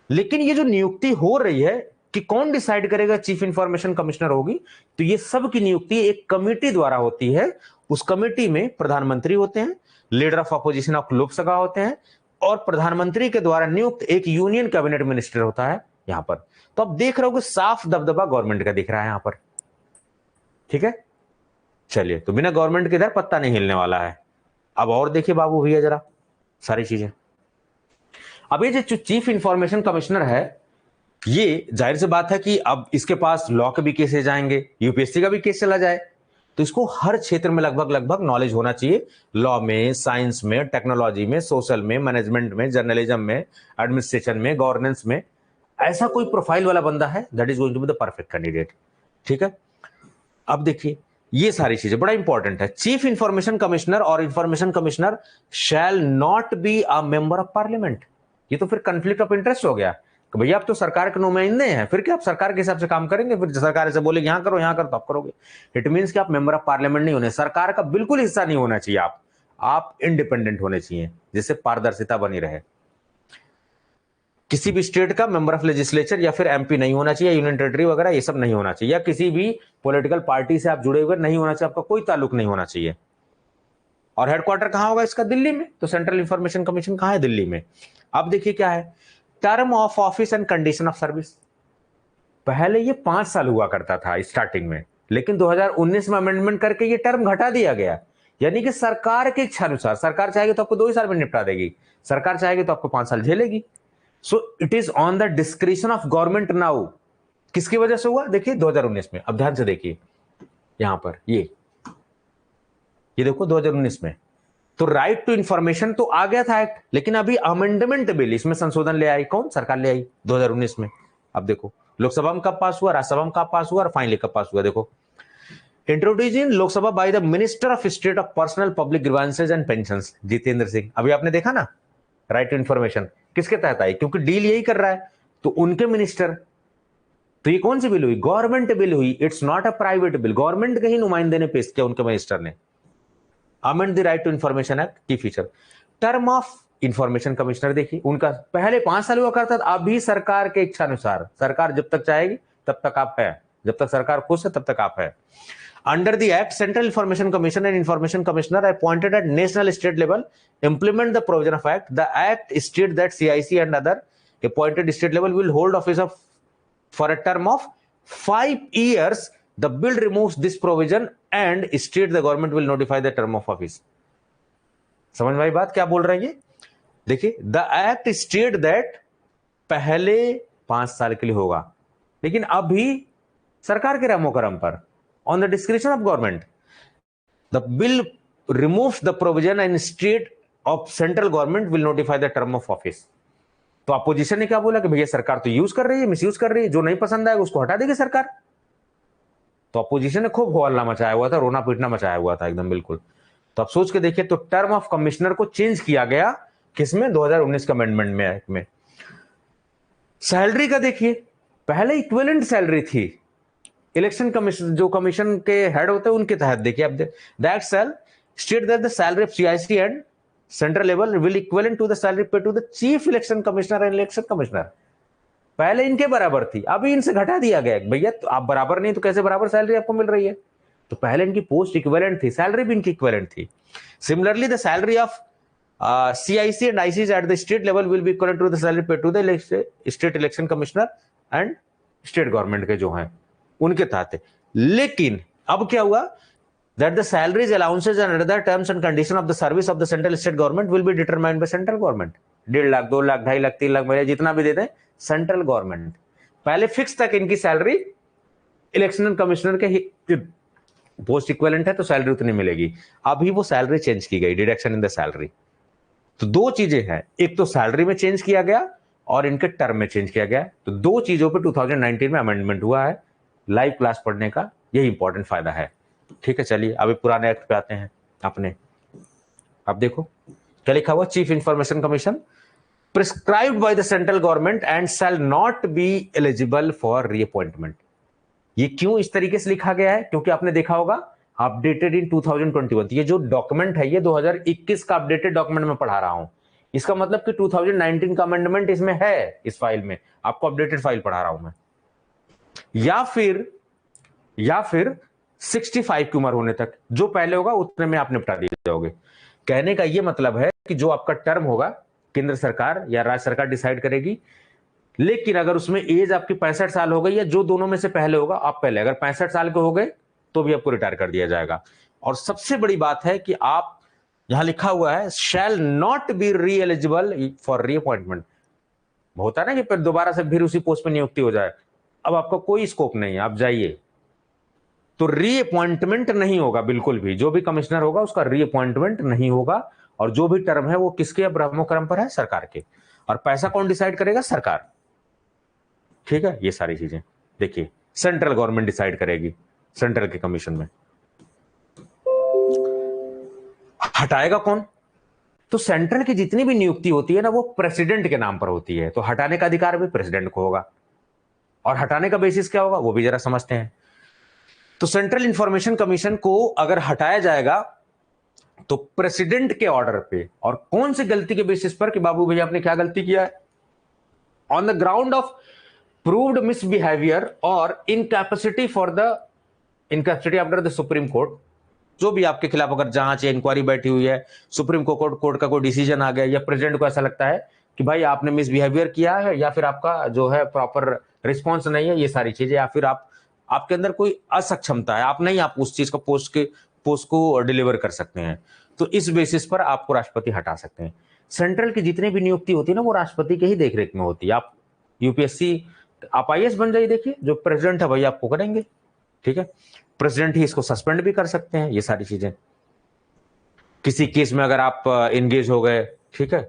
लेकिन ये जो नियुक्ति हो रही है कि कौन डिसाइड करेगा चीफ इंफॉर्मेशन कमिश्नर होगी, तो ये सब की नियुक्ति एक कमेटी द्वारा होती है। उस कमेटी में प्रधानमंत्री होते हैं, leader of opposition of Lok Sabha होते हैं, और प्रधानमंत्री के द्वारा नियुक्त एक यूनियन कैबिनेट मिनिस्टर होता है यहां पर। तो अब देख रहे हो कि साफ दबदबा गवर्नमेंट का दिख रहा है यहां पर। ठीक है, चलिए, तो बिना गवर्नमेंट के इधर पत्ता नहीं हिलने वाला है। अब और देखिए बाबू भैया जरा सारी चीजें। अब ये जो चीफ इंफॉर्मेशन कमिश्नर है, ये जाहिर सी बात है कि अब इसके पास लॉ के भी केसेस जाएंगे, यूपीएससी का भी केस चला जाए, तो इसको हर क्षेत्र में लगभग नॉलेज होना चाहिए। लॉ में, साइंस में, टेक्नोलॉजी में, सोशल में, मैनेजमेंट में, जर्नलिज्म में, एडमिनिस्ट्रेशन में, गवर्नेंस में, ऐसा कोई प्रोफाइल वाला बंदा है that is going to be the perfect candidate. ठीक है। अब देखिए ये सारी चीजें बड़ा इंपॉर्टेंट है। चीफ इंफॉर्मेशन कमिश्नर और information commissioner shall not be a member of parliament. ये तो फिर कंफ्लिक्ट ऑफ इंटरेस्ट हो गया कि भैया आप तो सरकार के नुमाइंदे हैं, फिर क्या आप सरकार के हिसाब से काम करेंगे? फिर सरकार से बोलेगी यहां करो, यहां करो, तो आप करोगे। इट मींस कि आप मेंबर ऑफ पार्लियामेंट नहीं होने, सरकार का बिल्कुल हिस्सा नहीं होना चाहिए। आप इंडिपेंडेंट होने चाहिए, जिससे पारदर्शिता बनी रहे। किसी भी स्टेट का मेंबर ऑफ लेजिस्लेचर या फिर एमपी नहीं होना चाहिए, यूनियन टेरिटरी वगैरह ये सब नहीं होना चाहिए, या किसी भी पॉलिटिकल पार्टी से आप जुड़े हुए नहीं होना चाहिए, आपका कोई ताल्लुक नहीं होना चाहिए। और हेडक्वार्टर कहां होगा इसका? दिल्ली में। तो सेंट्रल इंफॉर्मेशन कमीशन कहां है? दिल्ली में। अब देखिए क्या है term of office and condition of service. पहले ये 5 साल हुआ करता था स्टार्टिंग में, लेकिन 2019 में अमेंडमेंट करके ये टर्म घटा दिया गया। यानी कि सरकार के इच्छा अनुसार, सरकार चाहेगी तो आपको 2 ही साल में निपटा देगी, सरकार चाहेगी तो आपको 5 साल झेलेगी। So it is on the description of government now. किसकी वजह से हुआ? देखिए 2019 में। अब ध्यान से देखिए यहां पर ये देखो 2019 में तो राइट टू इंफॉर्मेशन तो आ गया था एक्ट, लेकिन अभी अमेंडमेंट बिल, इसमें संशोधन ले आई कौन? सरकार ले आई 2019 में। अब देखो लोकसभा में कब पास हुआ, राज्यसभा में कब पास हुआ, और फाइनली कब पास हुआ? देखो introduce in Lok Sabha by the minister of state of personnel public grievances and pensions, Jitendra Singh. अभी आपने देखा ना राइट टू इंफॉर्मेशन किसके तहत आई? क्योंकि डील यही कर रहा है, तो उनके मिनिस्टर। तो ये कौन सी बिल हुई? गवर्नमेंट बिल हुई। It's not a private bill, government के ही नुमाइंदे ने पेश किया, उनके मिनिस्टर ने। Amend the right to information act की feature. Term of information commissioner देखिए उनका पहले 5 साल हुआ करता था, अभी सरकार के इच्छा अनुसार, सरकार जब तक चाहेगी तब तक आप है, जब तक सरकार खुश है तब तक आप है। Under the act central information commission and information commissioner appointed at national state level implement the provision of act. The act states that CIC and other appointed state level will hold office of for a term of 5 years. The bill removes this provision and state the government will notify the term of office. समझ में आई बात क्या बोल रहे हैं ये? देखिए द एक्ट स्टेट दैट पहले 5 साल के लिए होगा, लेकिन अभी सरकार के रमो करम पर on the description of government the bill removes the provision and state of central government will notify the term of office. तो अपोजिशन ने क्या बोला कि भैया सरकार तो यूज कर रही है, मिसयूज कर रही है, जो नहीं पसंद आएगा उसको हटा देगी सरकार। तो अपोजिशन ने खूब हल्ला मचाया हुआ था, रोना पीटना मचाया हुआ था एकदम बिल्कुल। तो अब सोच के देखिए, तो टर्म ऑफ कमिश्नर को चेंज किया गया किसमें? 2019 का अमेंडमेंट में। सैलरी का देखिए पहले इक्विवेलेंट सैलरी थी, इलेक्शन कमीशन जो कमीशन के हेड होते हैं उनके तहत। देखिए अब that shall state that the salary of CIC and central level will equivalent to the salary paid to the chief election commissioner and election commissioner. पहले इनके बराबर थी, अभी इनसे घटा दिया गया। भैया तो आप बराबर नहीं तो कैसे बराबर सैलरी आपको मिल रही है? तो पहले इनकी पोस्ट इक्विवेलेंट थी, सैलरी भी इनकी इक्विवेलेंट थी। Similarly the salary of CIC and ICs at the state level will be equivalent to the salary paid to the state election commissioner and state government के जो हैं उनके तहत। लेकिन अब क्या हुआ? That the salaries, allowances and other terms and conditions of the service of the central state government will be determined by central government. 1.5 lakh, 2 lakh, 2.5 lakh, 3 lakh, महीने जितना भी देते हैं सेंट्रल गवर्नमेंट। पहले फिक्स तक इनकी सैलरी इलेक्शन कमिश्नर के पोस्ट इक्विवेलेंट है तो सैलरी उतनी मिलेगी। अभी वो सैलरी चेंज की गई, डिडक्शन इन द सैलरी। तो दो चीजें हैं, एक तो सैलरी में चेंज किया गया और इनके टर्म में चेंज किया गया। तो दो चीजों पे 2019 में अमेंडमेंट हुआ है। लाइव क्लास पढ़ने का यही इंपॉर्टेंट फायदा है। ठीक है, चलिए अभी पुराने एक्ट पे आते हैं अपने। अब देखो क्या लिखा हुआ, chief information commission prescribed bye the central government and shall not be eligible for reappointment. ये क्यों इस तरीके से लिखा गया है? क्योंकि आपने देखा होगा अपडेटेड इन 2021। ये जो डॉक्यूमेंट है ये 2021 का अपडेटेड डॉक्यूमेंट में पढ़ा रहा हूं। इसका मतलब कि 2019 का अमेंडमेंट इसमें है, इस फाइल में। आपको अपडेटेड फाइल पढ़ा रहा हूं मैं। या फिर 65 की उम्र होने तक, जो पहले होगा उतने में आप निपटा दिए जाओगे। कहने का यह मतलब है कि जो आपका टर्म होगा केंद्र सरकार या राज्य सरकार डिसाइड करेगी, लेकिन अगर उसमें एज आपकी 65 साल हो गई या जो दोनों में से पहले होगा, आप पहले अगर 65 साल के हो गए तो भी आपको रिटायर कर दिया जाएगा। और सबसे बड़ी बात है कि आप, यहां लिखा हुआ है शैल नॉट बी री एलिजिबल फॉर रीअपॉइंटमेंट। होता है ना कि फिर दोबारा से फिर उसी पोस्ट पर नियुक्ति हो जाए, अब आपका कोई स्कोप नहीं है, आप जाइए। तो रीअपॉइंटमेंट नहीं होगा बिल्कुल भी, जो भी कमिश्नर होगा उसका रीअपॉइंटमेंट नहीं होगा। और जो भी टर्म है वो किसके ब्रह्मोक्रम पर है? सरकार के। और पैसा कौन डिसाइड करेगा? सरकार। ठीक है, ये सारी चीजें देखिए सेंट्रल गवर्नमेंट डिसाइड करेगी, सेंट्रल के कमीशन में। हटाएगा कौन? तो सेंट्रल की जितनी भी नियुक्ति होती है ना, वो प्रेसिडेंट के नाम पर होती है, तो हटाने का अधिकार भी प्रेसिडेंट को होगा। और हटाने का बेसिस क्या होगा वो भी जरा समझते हैं। तो सेंट्रल इंफॉर्मेशन कमीशन को अगर हटाया जाएगा तो प्रेसिडेंट के ऑर्डर पे, और कौन सी गलती के बेसिस पर कि बाबू भैया आपने क्या गलती किया है? On the ground of proved misbehaviour और incapacity for the incapacity under the supreme court. जो भी आपके खिलाफ अगर जांच या इंक्वायरी बैठी हुई है, सुप्रीम कोर्ट का कोई डिसीजन आ गया, या प्रेसिडेंट को ऐसा लगता है कि भाई आपने मिसबिहेवियर किया है, या फिर आपका जो है प्रॉपर रिस्पॉन्स नहीं है, ये सारी चीजें, या फिर आपके अंदर कोई असक्षमता है, आप उस चीज को पोस्ट को डिलीवर कर सकते हैं, तो इस बेसिस पर आपको राष्ट्रपति हटा सकते हैं। सेंट्रल की जितनी भी नियुक्ति होती है ना, वो राष्ट्रपति के ही देखरेख में होती है। आप यूपीएससी, आप आईएएस बन जाइए, देखिए जो प्रेसिडेंट है वही आपको करेंगे। ठीक है, प्रेसिडेंट ही इसको सस्पेंड भी कर सकते हैं, ये सारी चीजें। किसी केस में अगर आप एंगेज हो गए, ठीक है,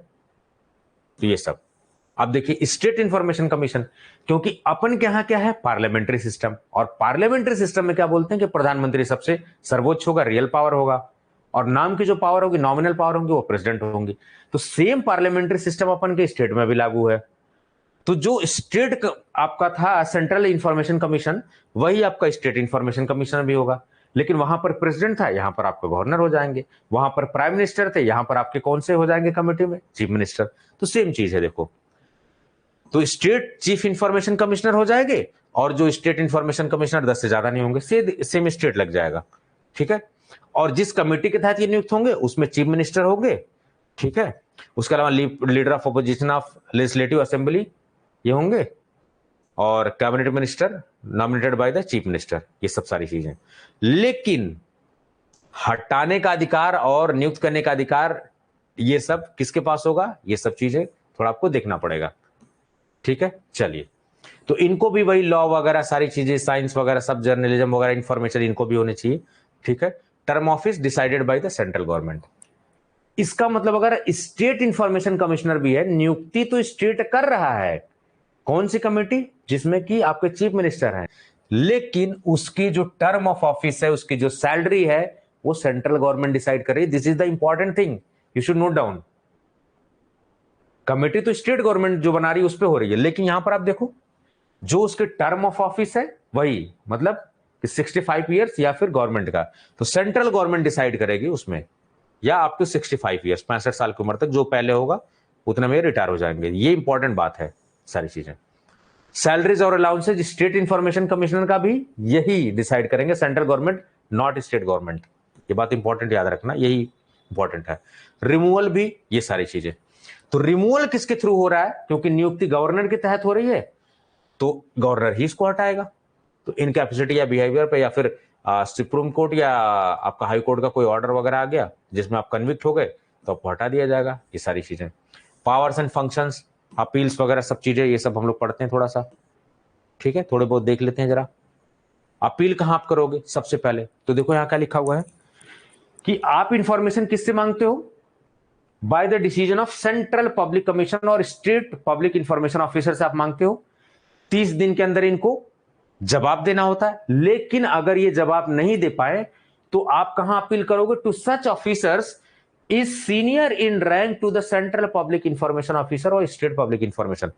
तो ये सब। अब देखिए स्टेट इंफॉर्मेशन कमीशन, क्योंकि अपन के यहां क्या है? Parliamentary system. और पार्लियामेंट्री सिस्टम में क्या बोलते हैं कि प्रधानमंत्री सबसे सर्वोच्च होगा, रियल पावर होगा, और नाम की जो पावर होगी, नॉमिनल पावर होंगी, वो प्रेसिडेंट होंगी। तो सेम पार्लियामेंट्री सिस्टम अपन के स्टेट में भी लागू है। तो जो स्टेट आपका था सेंट्रल इंफॉर्मेशन कमीशन, वही आपका स्टेट इंफॉर्मेशन कमीशन भी होगा। लेकिन वहां पर प्रेसिडेंट था, यहां पर आपके गवर्नर हो जाएंगे। वहां पर प्राइम मिनिस्टर थे, यहां पर आपके कौन से हो जाएंगे कमेटी में? Chief minister. तो सेम चीज है देखो। तो स्टेट चीफ इंफॉर्मेशन कमिश्नर हो जाएंगे, और जो स्टेट इंफॉर्मेशन कमिश्नर 10 से ज्यादा नहीं होंगे, सेम स्टेट लग जाएगा। ठीक है, और जिस कमेटी के तहत ये नियुक्त होंगे उसमें चीफ मिनिस्टर होंगे। ठीक है, उसके अलावा leader of opposition of legislative assembly ये होंगे, और cabinet minister nominated by the chief minister, ये सब सारी चीजें। लेकिन हटाने का अधिकार और नियुक्त करने का अधिकार ये सब किसके पास होगा? ये सब चीजें थोड़ा आपको देखना पड़ेगा। ठीक है, चलिए। तो इनको भी वही लॉ वगैरह सारी चीजें, साइंस वगैरह सब, जर्नलिज्म वगैरह इंफॉर्मेशन इनको भी होनी चाहिए। ठीक है, term office decided by the central government. इसका मतलब अगर स्टेट इंफॉर्मेशन कमिश्नर भी है, नियुक्ति तो स्टेट कर रहा है। कौन सी कमेटी? जिसमें कि आपके चीफ मिनिस्टर हैं, लेकिन उसकी जो टर्म ऑफ ऑफिस है, उसकी जो सैलरी है, वो सेंट्रल गवर्नमेंट डिसाइड कर रही है। This is the important thing, you should note down. Committee तो स्टेट गवर्नमेंट जो बना रही है उस पर हो रही है, लेकिन यहां पर आप देखो जो उसके टर्म ऑफ ऑफिस है वही, मतलब कि 65 ईयर्स या फिर गवर्नमेंट का, तो सेंट्रल गवर्नमेंट डिसाइड करेगी उसमें, या अप टू 65 ईयर्स, 65 साल की उम्र तक जो पहले होगा उतने में रिटायर हो जाएंगे। ये इंपॉर्टेंट बात है सारी चीजें। सैलरीज और अलाउंसेज स्टेट इंफॉर्मेशन कमिश्नर का भी यही डिसाइड करेंगे, central government, not state government. ये बात इंपॉर्टेंट याद रखना, यही इंपॉर्टेंट है। रिमूवल भी, ये सारी चीजें। तो रिमूवल किसके थ्रू हो रहा है? क्योंकि नियुक्ति गवर्नर के तहत हो रही है, तो गवर्नर ही इसको हटाएगा। तो इनकैपेसिटी या बिहेवियर पे, या फिर सुप्रीम कोर्ट या आपका हाई कोर्ट का कोई ऑर्डर वगैरह आ गया जिसमें आप कन्विक्ट हो गए, तो आपको हटा दिया जाएगा। ये सारी चीजें, पावर्स एंड फंक्शंस, अपील्स वगैरह सब चीजें, ये सब हम लोग पढ़ते हैं थोड़ा सा। ठीक है, थोड़े बहुत देख लेते हैं जरा। अपील कहां आप करोगे सबसे पहले? तो देखो यहां क्या लिखा हुआ है कि आप इंफॉर्मेशन किससे मांगते हो? By the decision of central public commission और स्टेट पब्लिक इंफॉर्मेशन ऑफिसर से आप मांगते हो। 30 दिन के अंदर इनको जवाब देना होता है। लेकिन अगर ये जवाब नहीं दे पाए तो आप कहां अपील करोगे? To such officers is senior in rank to the central public information officer और state public information.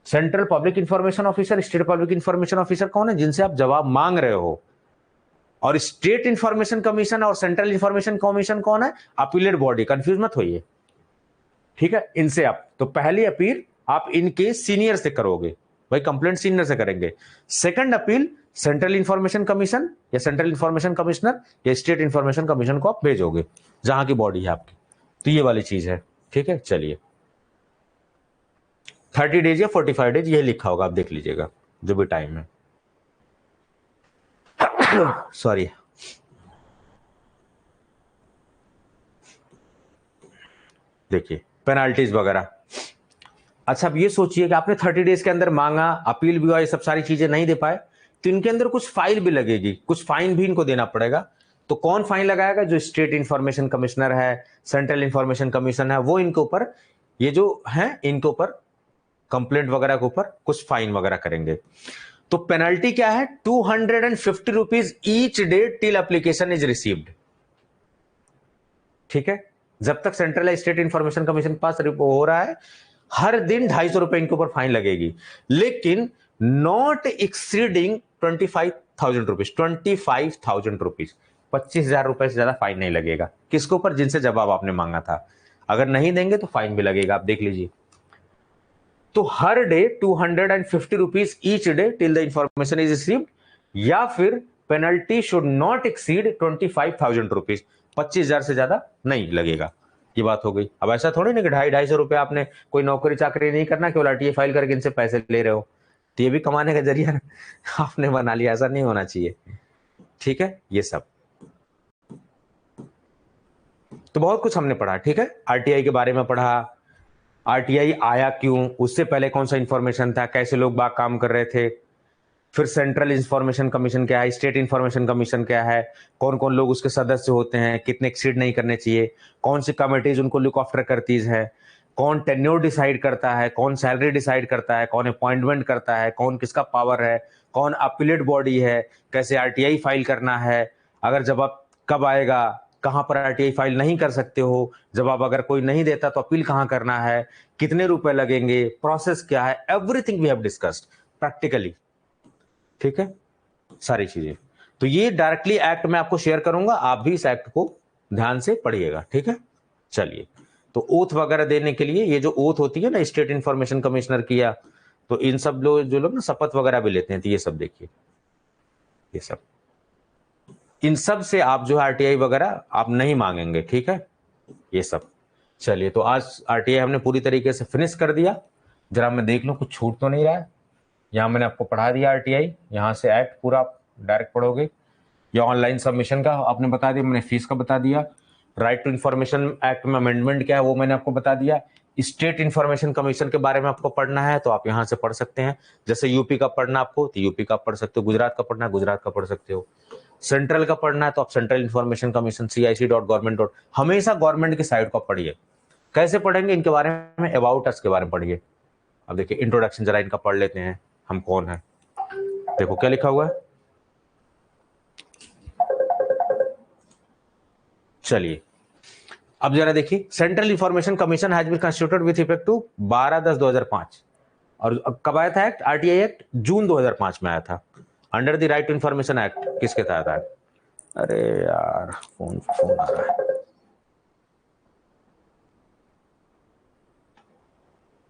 Central public information officer, state public information officer कौन है? जिनसे आप जवाब मांग रहे हो। और स्टेट इंफॉर्मेशन कमीशन और सेंट्रल इंफॉर्मेशन कमीशन कौन है? Appellate body. कंफ्यूज मत होइए, ठीक है? इनसे आप तो पहली अपील आप इनके सीनियर से करोगे, भाई कंप्लेंट सीनियर से करेंगे। Second appeal central information commission या सेंट्रल इंफॉर्मेशन कमिश्नर या स्टेट इंफॉर्मेशन कमीशन को आप भेजोगे, जहां की बॉडी है आपकी। तो ये वाली चीज है, ठीक है? चलिए 30 डेज या 45 डेज ये लिखा होगा, आप देख लीजिएगा जो भी टाइम है। सॉरी। देखिए पेनाल्टीज वगैरह। अच्छा अब ये सोचिए कि आपने 30 डेज के अंदर मांगा, अपील भी हुआ, ये सब सारी चीजें नहीं दे पाए, तो इनके अंदर कुछ फाइल भी लगेगी, कुछ फाइन भी इनको देना पड़ेगा। तो कौन फाइन लगाएगा? जो स्टेट इंफॉर्मेशन कमिश्नर है, सेंट्रल इंफॉर्मेशन कमीशन है, वो इनके ऊपर, ये जो है इनके ऊपर कंप्लेंट वगैरह के ऊपर कुछ फाइन वगैरह करेंगे। तो पेनल्टी क्या है? 250 rupees each day till application is received, ठीक है? जब तक सेंट्रल या स्टेट इंफॉर्मेशन कमीशन के पास हो रहा है, हर दिन 250 रुपए इनके ऊपर फाइन लगेगी, लेकिन नॉट एक्सीडिंग 25,000 रुपीज। 25,000 रुपीज, 25,000 रुपए से ज्यादा फाइन नहीं लगेगा। किसके ऊपर? जिनसे जवाब आपने मांगा था। अगर नहीं देंगे तो फाइन भी लगेगा, आप देख लीजिए। तो हर day 250 rupees each day till the information is received, या फिर penalty should not exceed 25,000 rupees, 25,000 से ज्यादा नहीं लगेगा। ये बात हो गई। अब ऐसा थोड़ी ना कि 250 रुपए आपने कोई नौकरी चाकरी नहीं करना, केवल आरटीआई फाइल करके इनसे पैसे ले रहे हो, तो ये भी कमाने का जरिया आपने बना लिया। ऐसा नहीं होना चाहिए, ठीक है? ये सब तो बहुत कुछ हमने पढ़ा, ठीक है? आरटीआई के बारे में पढ़ा, आरटीआई आया क्यों, उससे पहले कौन सा इंफॉर्मेशन था, कैसे लोग बाग काम कर रहे थे, फिर सेंट्रल इंफॉर्मेशन कमीशन क्या है, स्टेट इंफॉर्मेशन कमीशन क्या है, कौन कौन लोग उसके सदस्य होते हैं, कितने एक्सीड नहीं करने चाहिए, कौन सी कमिटीज उनको लुक आफ्टर करती है, कौन टेन्योर डिसाइड करता है, कौन सैलरी डिसाइड करता है, कौन अपॉइंटमेंट करता है, कौन किसका पावर है, कौन अपीलेट बॉडी है, कैसे आरटीआई फाइल करना है, अगर जवाब कब आएगा, कहां पर आरटीआई फाइल नहीं कर सकते हो, जवाब अगर कोई नहीं देता तो अपील कहां करना है, कितने रुपए लगेंगे, प्रोसेस क्या है, everything we have discussed practically, ठीक है? सारी चीजें। तो ये डायरेक्टली एक्ट में आपको शेयर करूंगा, आप भी इस एक्ट को ध्यान से पढ़िएगा, ठीक है? चलिए, तो ओथ वगैरह देने के लिए ये जो ओथ होती है ना स्टेट इंफॉर्मेशन कमिश्नर किया, तो इन सब लोग जो लोग ना शपथ वगैरह भी लेते हैं, तो ये सब देखिए, ये सब, इन सब से आप जो आरटीआई वगैरह आप नहीं मांगेंगे, ठीक है? ये सब। चलिए, तो आज आरटीआई हमने पूरी तरीके से फिनिश कर दिया। जरा मैं देख लूं कुछ छूट तो नहीं रहा है। यहाँ मैंने आपको पढ़ा दिया आरटीआई, यहाँ से एक्ट पूरा आप डायरेक्ट पढ़ोगे, या ऑनलाइन सबमिशन का आपने बता दिया, मैंने फीस का बता दिया, राइट टू इंफॉर्मेशन एक्ट में अमेंडमेंट क्या है वो मैंने आपको बता दिया, स्टेट इंफॉर्मेशन कमीशन के बारे में आपको पढ़ना है तो आप यहाँ से पढ़ सकते हैं। जैसे यूपी का पढ़ना आपको तो यूपी का पढ़ सकते हो, गुजरात का पढ़ना है गुजरात का पढ़ सकते हो, सेंट्रल का पढ़ना है तो आप सेंट्रल इंफॉर्मेशन कमीशन cic.government. हमेशा गवर्नमेंट की साइट को पढ़िए। कैसे पढ़ेंगे? इनके बारे में, अबाउट अस के बारे में पढ़िए। अब देखिए इंट्रोडक्शन जरा इनका पढ़ लेते हैं, हम कौन है। देखो क्या लिखा हुआ है, चलिए अब जरा देखिए, central information commission has been constituted with effect to 12/10/2005। और कब आया था एक्ट? आरटीआई एक्ट जून 2005 में आया था, under the right to information act. किसके तहत आया? अरे यार फोन फोन आ रहा है,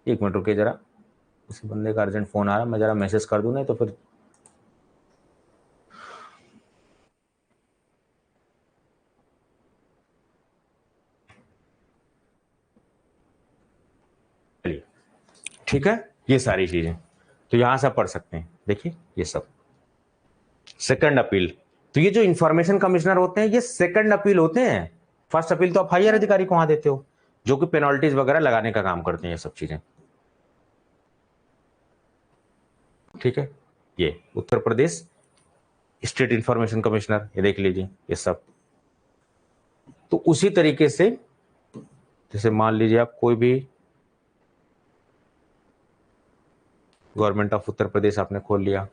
एक मिनट रुकिए जरा, किसी बंदे का अर्जेंट फोन आ रहा है, मैं जरा मैसेज कर दूं, नहीं तो फिर चलिए, ठीक है? ये सारी चीजें तो यहां से पढ़ सकते हैं। देखिए ये सब सेकंड अपील, तो ये जो इंफॉर्मेशन कमिश्नर होते हैं ये सेकंड अपील होते हैं। फर्स्ट अपील तो आप हायर अधिकारी को वहां देते हो, जो कि पेनल्टीज वगैरह लगाने का काम करते हैं, ये सब चीजें, ठीक है? ये Uttar Pradesh state information commissioner, ये देख लीजिए ये सब। तो उसी तरीके से जैसे मान लीजिए आप कोई भी गवर्नमेंट ऑफ उत्तर प्रदेश आपने खोल लिया,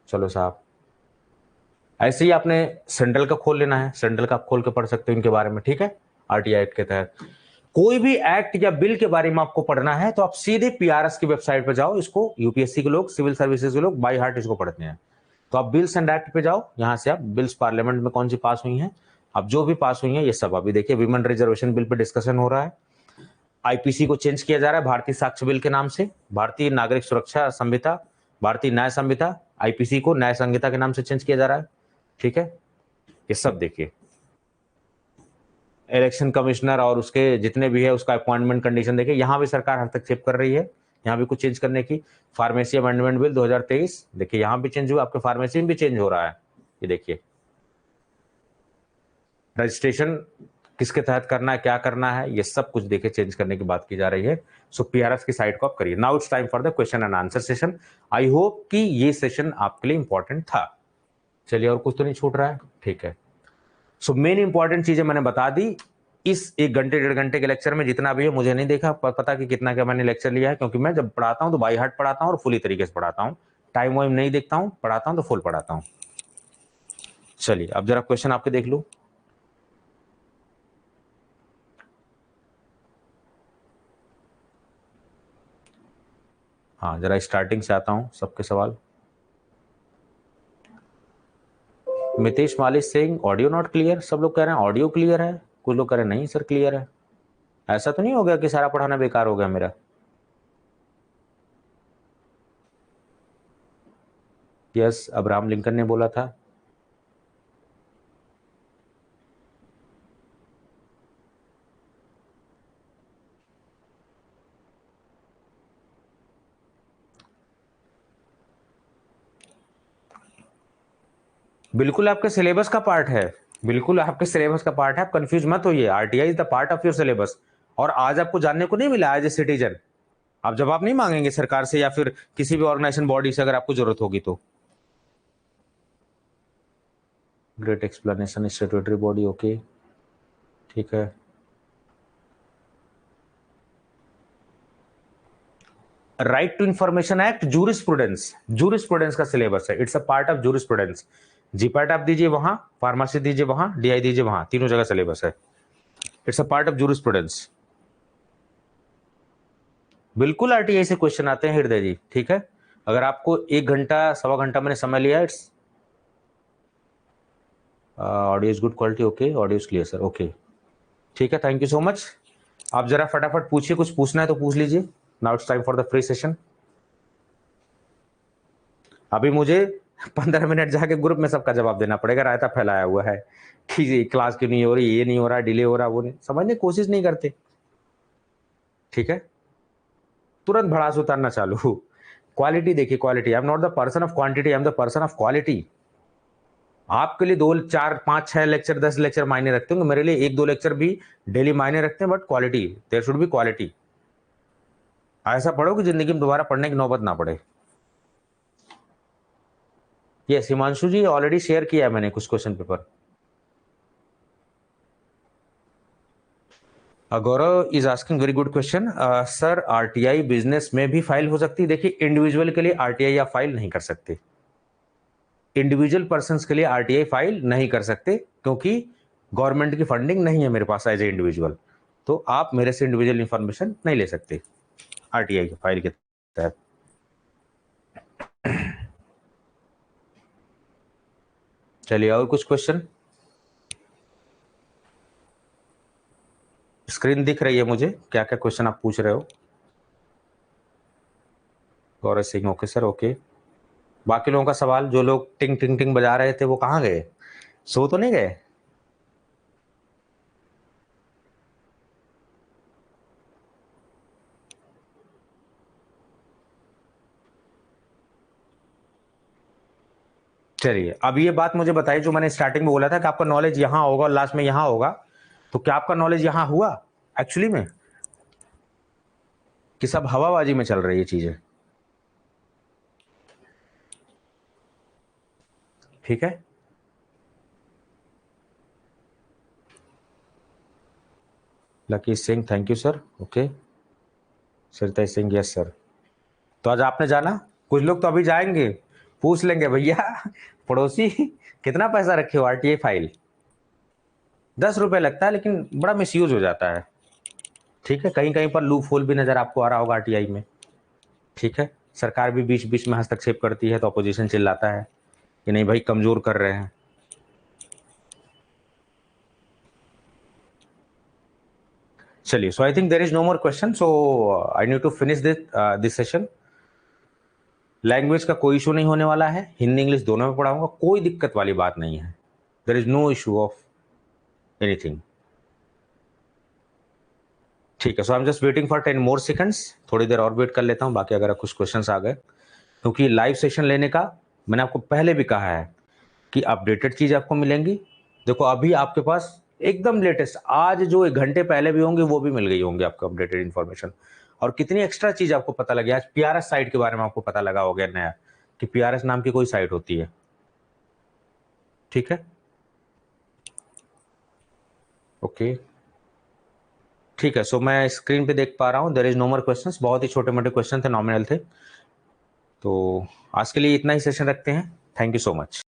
चलो साहब, ऐसे ही आपने सेंट्रल का खोल लेना है, सेंट्रल का आप खोल के पढ़ सकते हो इनके बारे में, ठीक है। आरटीआई एक्ट के तहत कोई भी एक्ट या बिल के बारे में आपको पढ़ना है तो आप सीधे पीआरएस की वेबसाइट पर जाओ। इसको यूपीएससी के लोग, सिविल सर्विसेज के लोग बाय हार्ट इसको पढ़ते हैं। तो आप बिल्स एंड एक्ट पे जाओ, यहां से आप बिल्स पार्लियामेंट में कौन सी पास हुई हैं, अब जो भी पास हुई हैं ये सब अभी देखिए। Women reservation bill pay discussion हो रहा है। आईपीसी को चेंज किया जा रहा है भारतीय साक्ष्य बिल के नाम से, भारतीय नागरिक सुरक्षा संहिता, भारतीय न्याय संहिता, आईपीसी को न्याय संहिता के नाम से चेंज किया जा रहा है, ठीक है। ये सब देखिए, इलेक्शन कमिश्नर और उसके जितने भी है उसका अपॉइंटमेंट कंडीशन देखिए, यहां भी सरकार हस्तक्षेप कर रही है, यहां भी कुछ चेंज करने की। फार्मेसी अमेंडमेंट बिल 2023 देखिए, यहां भी चेंज हुआ, आपके फार्मेसी में भी चेंज हो रहा है, ये देखिए। रजिस्ट्रेशन किसके तहत करना है, क्या करना है, ये सब कुछ देखिए चेंज करने की बात की जा रही है। सो पीआरएस की साइट को आप करिए। Now it's time for the question and answer session. I hope कि ये सेशन आपके लिए इंपॉर्टेंट था। चलिए, और कुछ तो नहीं छूट रहा है, ठीक है। सो मेन इंपॉर्टेंट चीजें मैंने बता दी। इस 1 घंटे 1.5 घंटे के लेक्चर में जितना भी है, मुझे नहीं देखा पता कि कितना क्या मैंने लेक्चर लिया है, क्योंकि मैं जब पढ़ाता हूं तो बाई हार्ट पढ़ाता हूं और फुली तरीके से पढ़ाता हूं। टाइम वाइम नहीं देखता हूं, पढ़ाता हूं तो फुल पढ़ाता हूं। चलिए, अब जरा क्वेश्चन आपके देख लूं। हाँ, जरा स्टार्टिंग से आता हूं सबके सवाल। मितेश मालिक सिंह, ऑडियो नॉट क्लियर। सब लोग कह रहे हैं ऑडियो क्लियर है, कुछ लोग कह रहे हैं नहीं सर क्लियर है। ऐसा तो नहीं हो गया कि सारा पढ़ाना बेकार हो गया मेरा? यस, अब्राहम लिंकन ने बोला था। बिल्कुल आपके सिलेबस का पार्ट है, बिल्कुल आपके सिलेबस का पार्ट है, आप कंफ्यूज मत होइए। RTI is the part of your syllabus. और आज आपको जानने को नहीं मिला एज ए सिटीजन। आप जवाब नहीं मांगेंगे सरकार से या फिर किसी भी ऑर्गेनाइजेशन बॉडी से अगर आपको जरूरत होगी तो। Great explanation, statutory body, okay, ठीक है। Right to information act, jurisprudence, jurisprudence का सिलेबस है, it's a part of jurisprudence. GPAT आप दीजिए वहां, फार्मेसी दीजिए वहां, डीआई दीजिए वहां, तीनों जगह सिलेबस है। It's a part of jurisprudence. बिल्कुल आरटीआई से क्वेश्चन आते हैं हृदय जी, ठीक है। अगर आपको 1 घंटा 1.25 घंटा मैंने समय लिया, it's audio is good quality, okay, audio is clear sir, okay, ठीक है, थैंक यू सो मच। आप जरा फटाफट पूछिए, कुछ पूछना है तो पूछ लीजिए। Now it's time for the free session. अभी मुझे 15 मिनट जाके ग्रुप में सबका जवाब देना पड़ेगा, रायता फैलाया हुआ है कि क्लास क्यों नहीं हो रही, ये नहीं हो रहा, डिले हो रहा, वो नहीं, समझने की कोशिश नहीं करते, ठीक है। तुरंत भड़ास उतारना चालू। क्वालिटी देखिए, quality, I am not the person of quantity, I am the person of quality. आपके लिए 2 4 5 6 लेक्चर 10 लेक्चर मायने रखते होंगे, मेरे लिए 1 2 लेक्चर भी डेली मायने रखते हैं, but quality, there should be quality. ऐसा पढ़ो कि जिंदगी में दोबारा पढ़ने की नौबत ना पड़े। यस, हिमांशु जी ऑलरेडी शेयर किया है मैंने कुछ question paper. Gaurav is asking very good question. Sir, RTI business में भी फाइल हो सकती है? देखिए, इंडिविजुअल के लिए आरटीआई आप फाइल नहीं कर सकते, इंडिविजुअल पर्सन के लिए आरटीआई फाइल नहीं कर सकते, क्योंकि गवर्नमेंट की फंडिंग नहीं है मेरे पास एज ए इंडिविजुअल। तो आप मेरे से इंडिविजुअल इंफॉर्मेशन नहीं ले सकते आरटीआई की फाइल के तहत। चलिए, और कुछ क्वेश्चन? स्क्रीन दिख रही है मुझे, क्या क्या क्वेश्चन आप पूछ रहे हो? Gaurav Singh, okay sir, okay. बाकी लोगों का सवाल, जो लोग टिंग टिंग टिंग बजा रहे थे वो कहाँ गए? सो तो नहीं गए? चलिए, अब ये बात मुझे बताइए, जो मैंने स्टार्टिंग में बोला था कि आपका नॉलेज यहां होगा और लास्ट में यहां होगा, तो क्या आपका नॉलेज यहां हुआ एक्चुअली में, कि सब हवाबाजी में चल रही है चीजें? ठीक है, lucky Singh thank you sir. Okay, Sarita Singh yes sir. तो आज आपने जाना, कुछ लोग तो अभी जाएंगे, पूछ लेंगे भैया पड़ोसी कितना पैसा रखे हो आरटीआई फाइल, 10 रुपए लगता है, लेकिन बड़ा मिसयूज हो जाता है। ठीक है, कहीं कहीं पर लूप होल भी नजर आपको आ रहा होगा आरटीआई में। ठीक है, सरकार भी बीच बीच में हस्तक्षेप करती है तो अपोजिशन चिल्लाता है कि नहीं भाई कमजोर कर रहे हैं। चलिए, so I think there is no more question, so I need to finish this session. Language का कोई इशू नहीं होने वाला है, हिंदी इंग्लिश दोनों में पढ़ाऊंगा, कोई दिक्कत वाली बात नहीं है। There is no issue of anything. ठीक है, so I am just waiting for 10 more seconds, थोड़ी देर और वेट कर लेता हूं, बाकी अगर कुछ क्वेश्चंस आ गए, क्योंकि लाइव सेशन लेने का मैंने आपको पहले भी कहा है कि अपडेटेड चीज आपको मिलेंगी। देखो अभी आपके पास एकदम लेटेस्ट, आज जो 1 घंटे पहले भी होंगे वो भी मिल गई होंगी आपको अपडेटेड इन्फॉर्मेशन। और कितनी एक्स्ट्रा चीज आपको पता लगी, आज पीआरएस साइट के बारे में आपको पता लगा हो गया नया, कि पीआरएस नाम की कोई साइट होती है। ठीक है, ओके, ठीक है। सो मैं स्क्रीन पे देख पा रहा हूँ there is no more questions, बहुत ही छोटे मोटे क्वेश्चन थे, नॉमिनल थे। तो आज के लिए इतना ही सेशन रखते हैं। Thank you so much.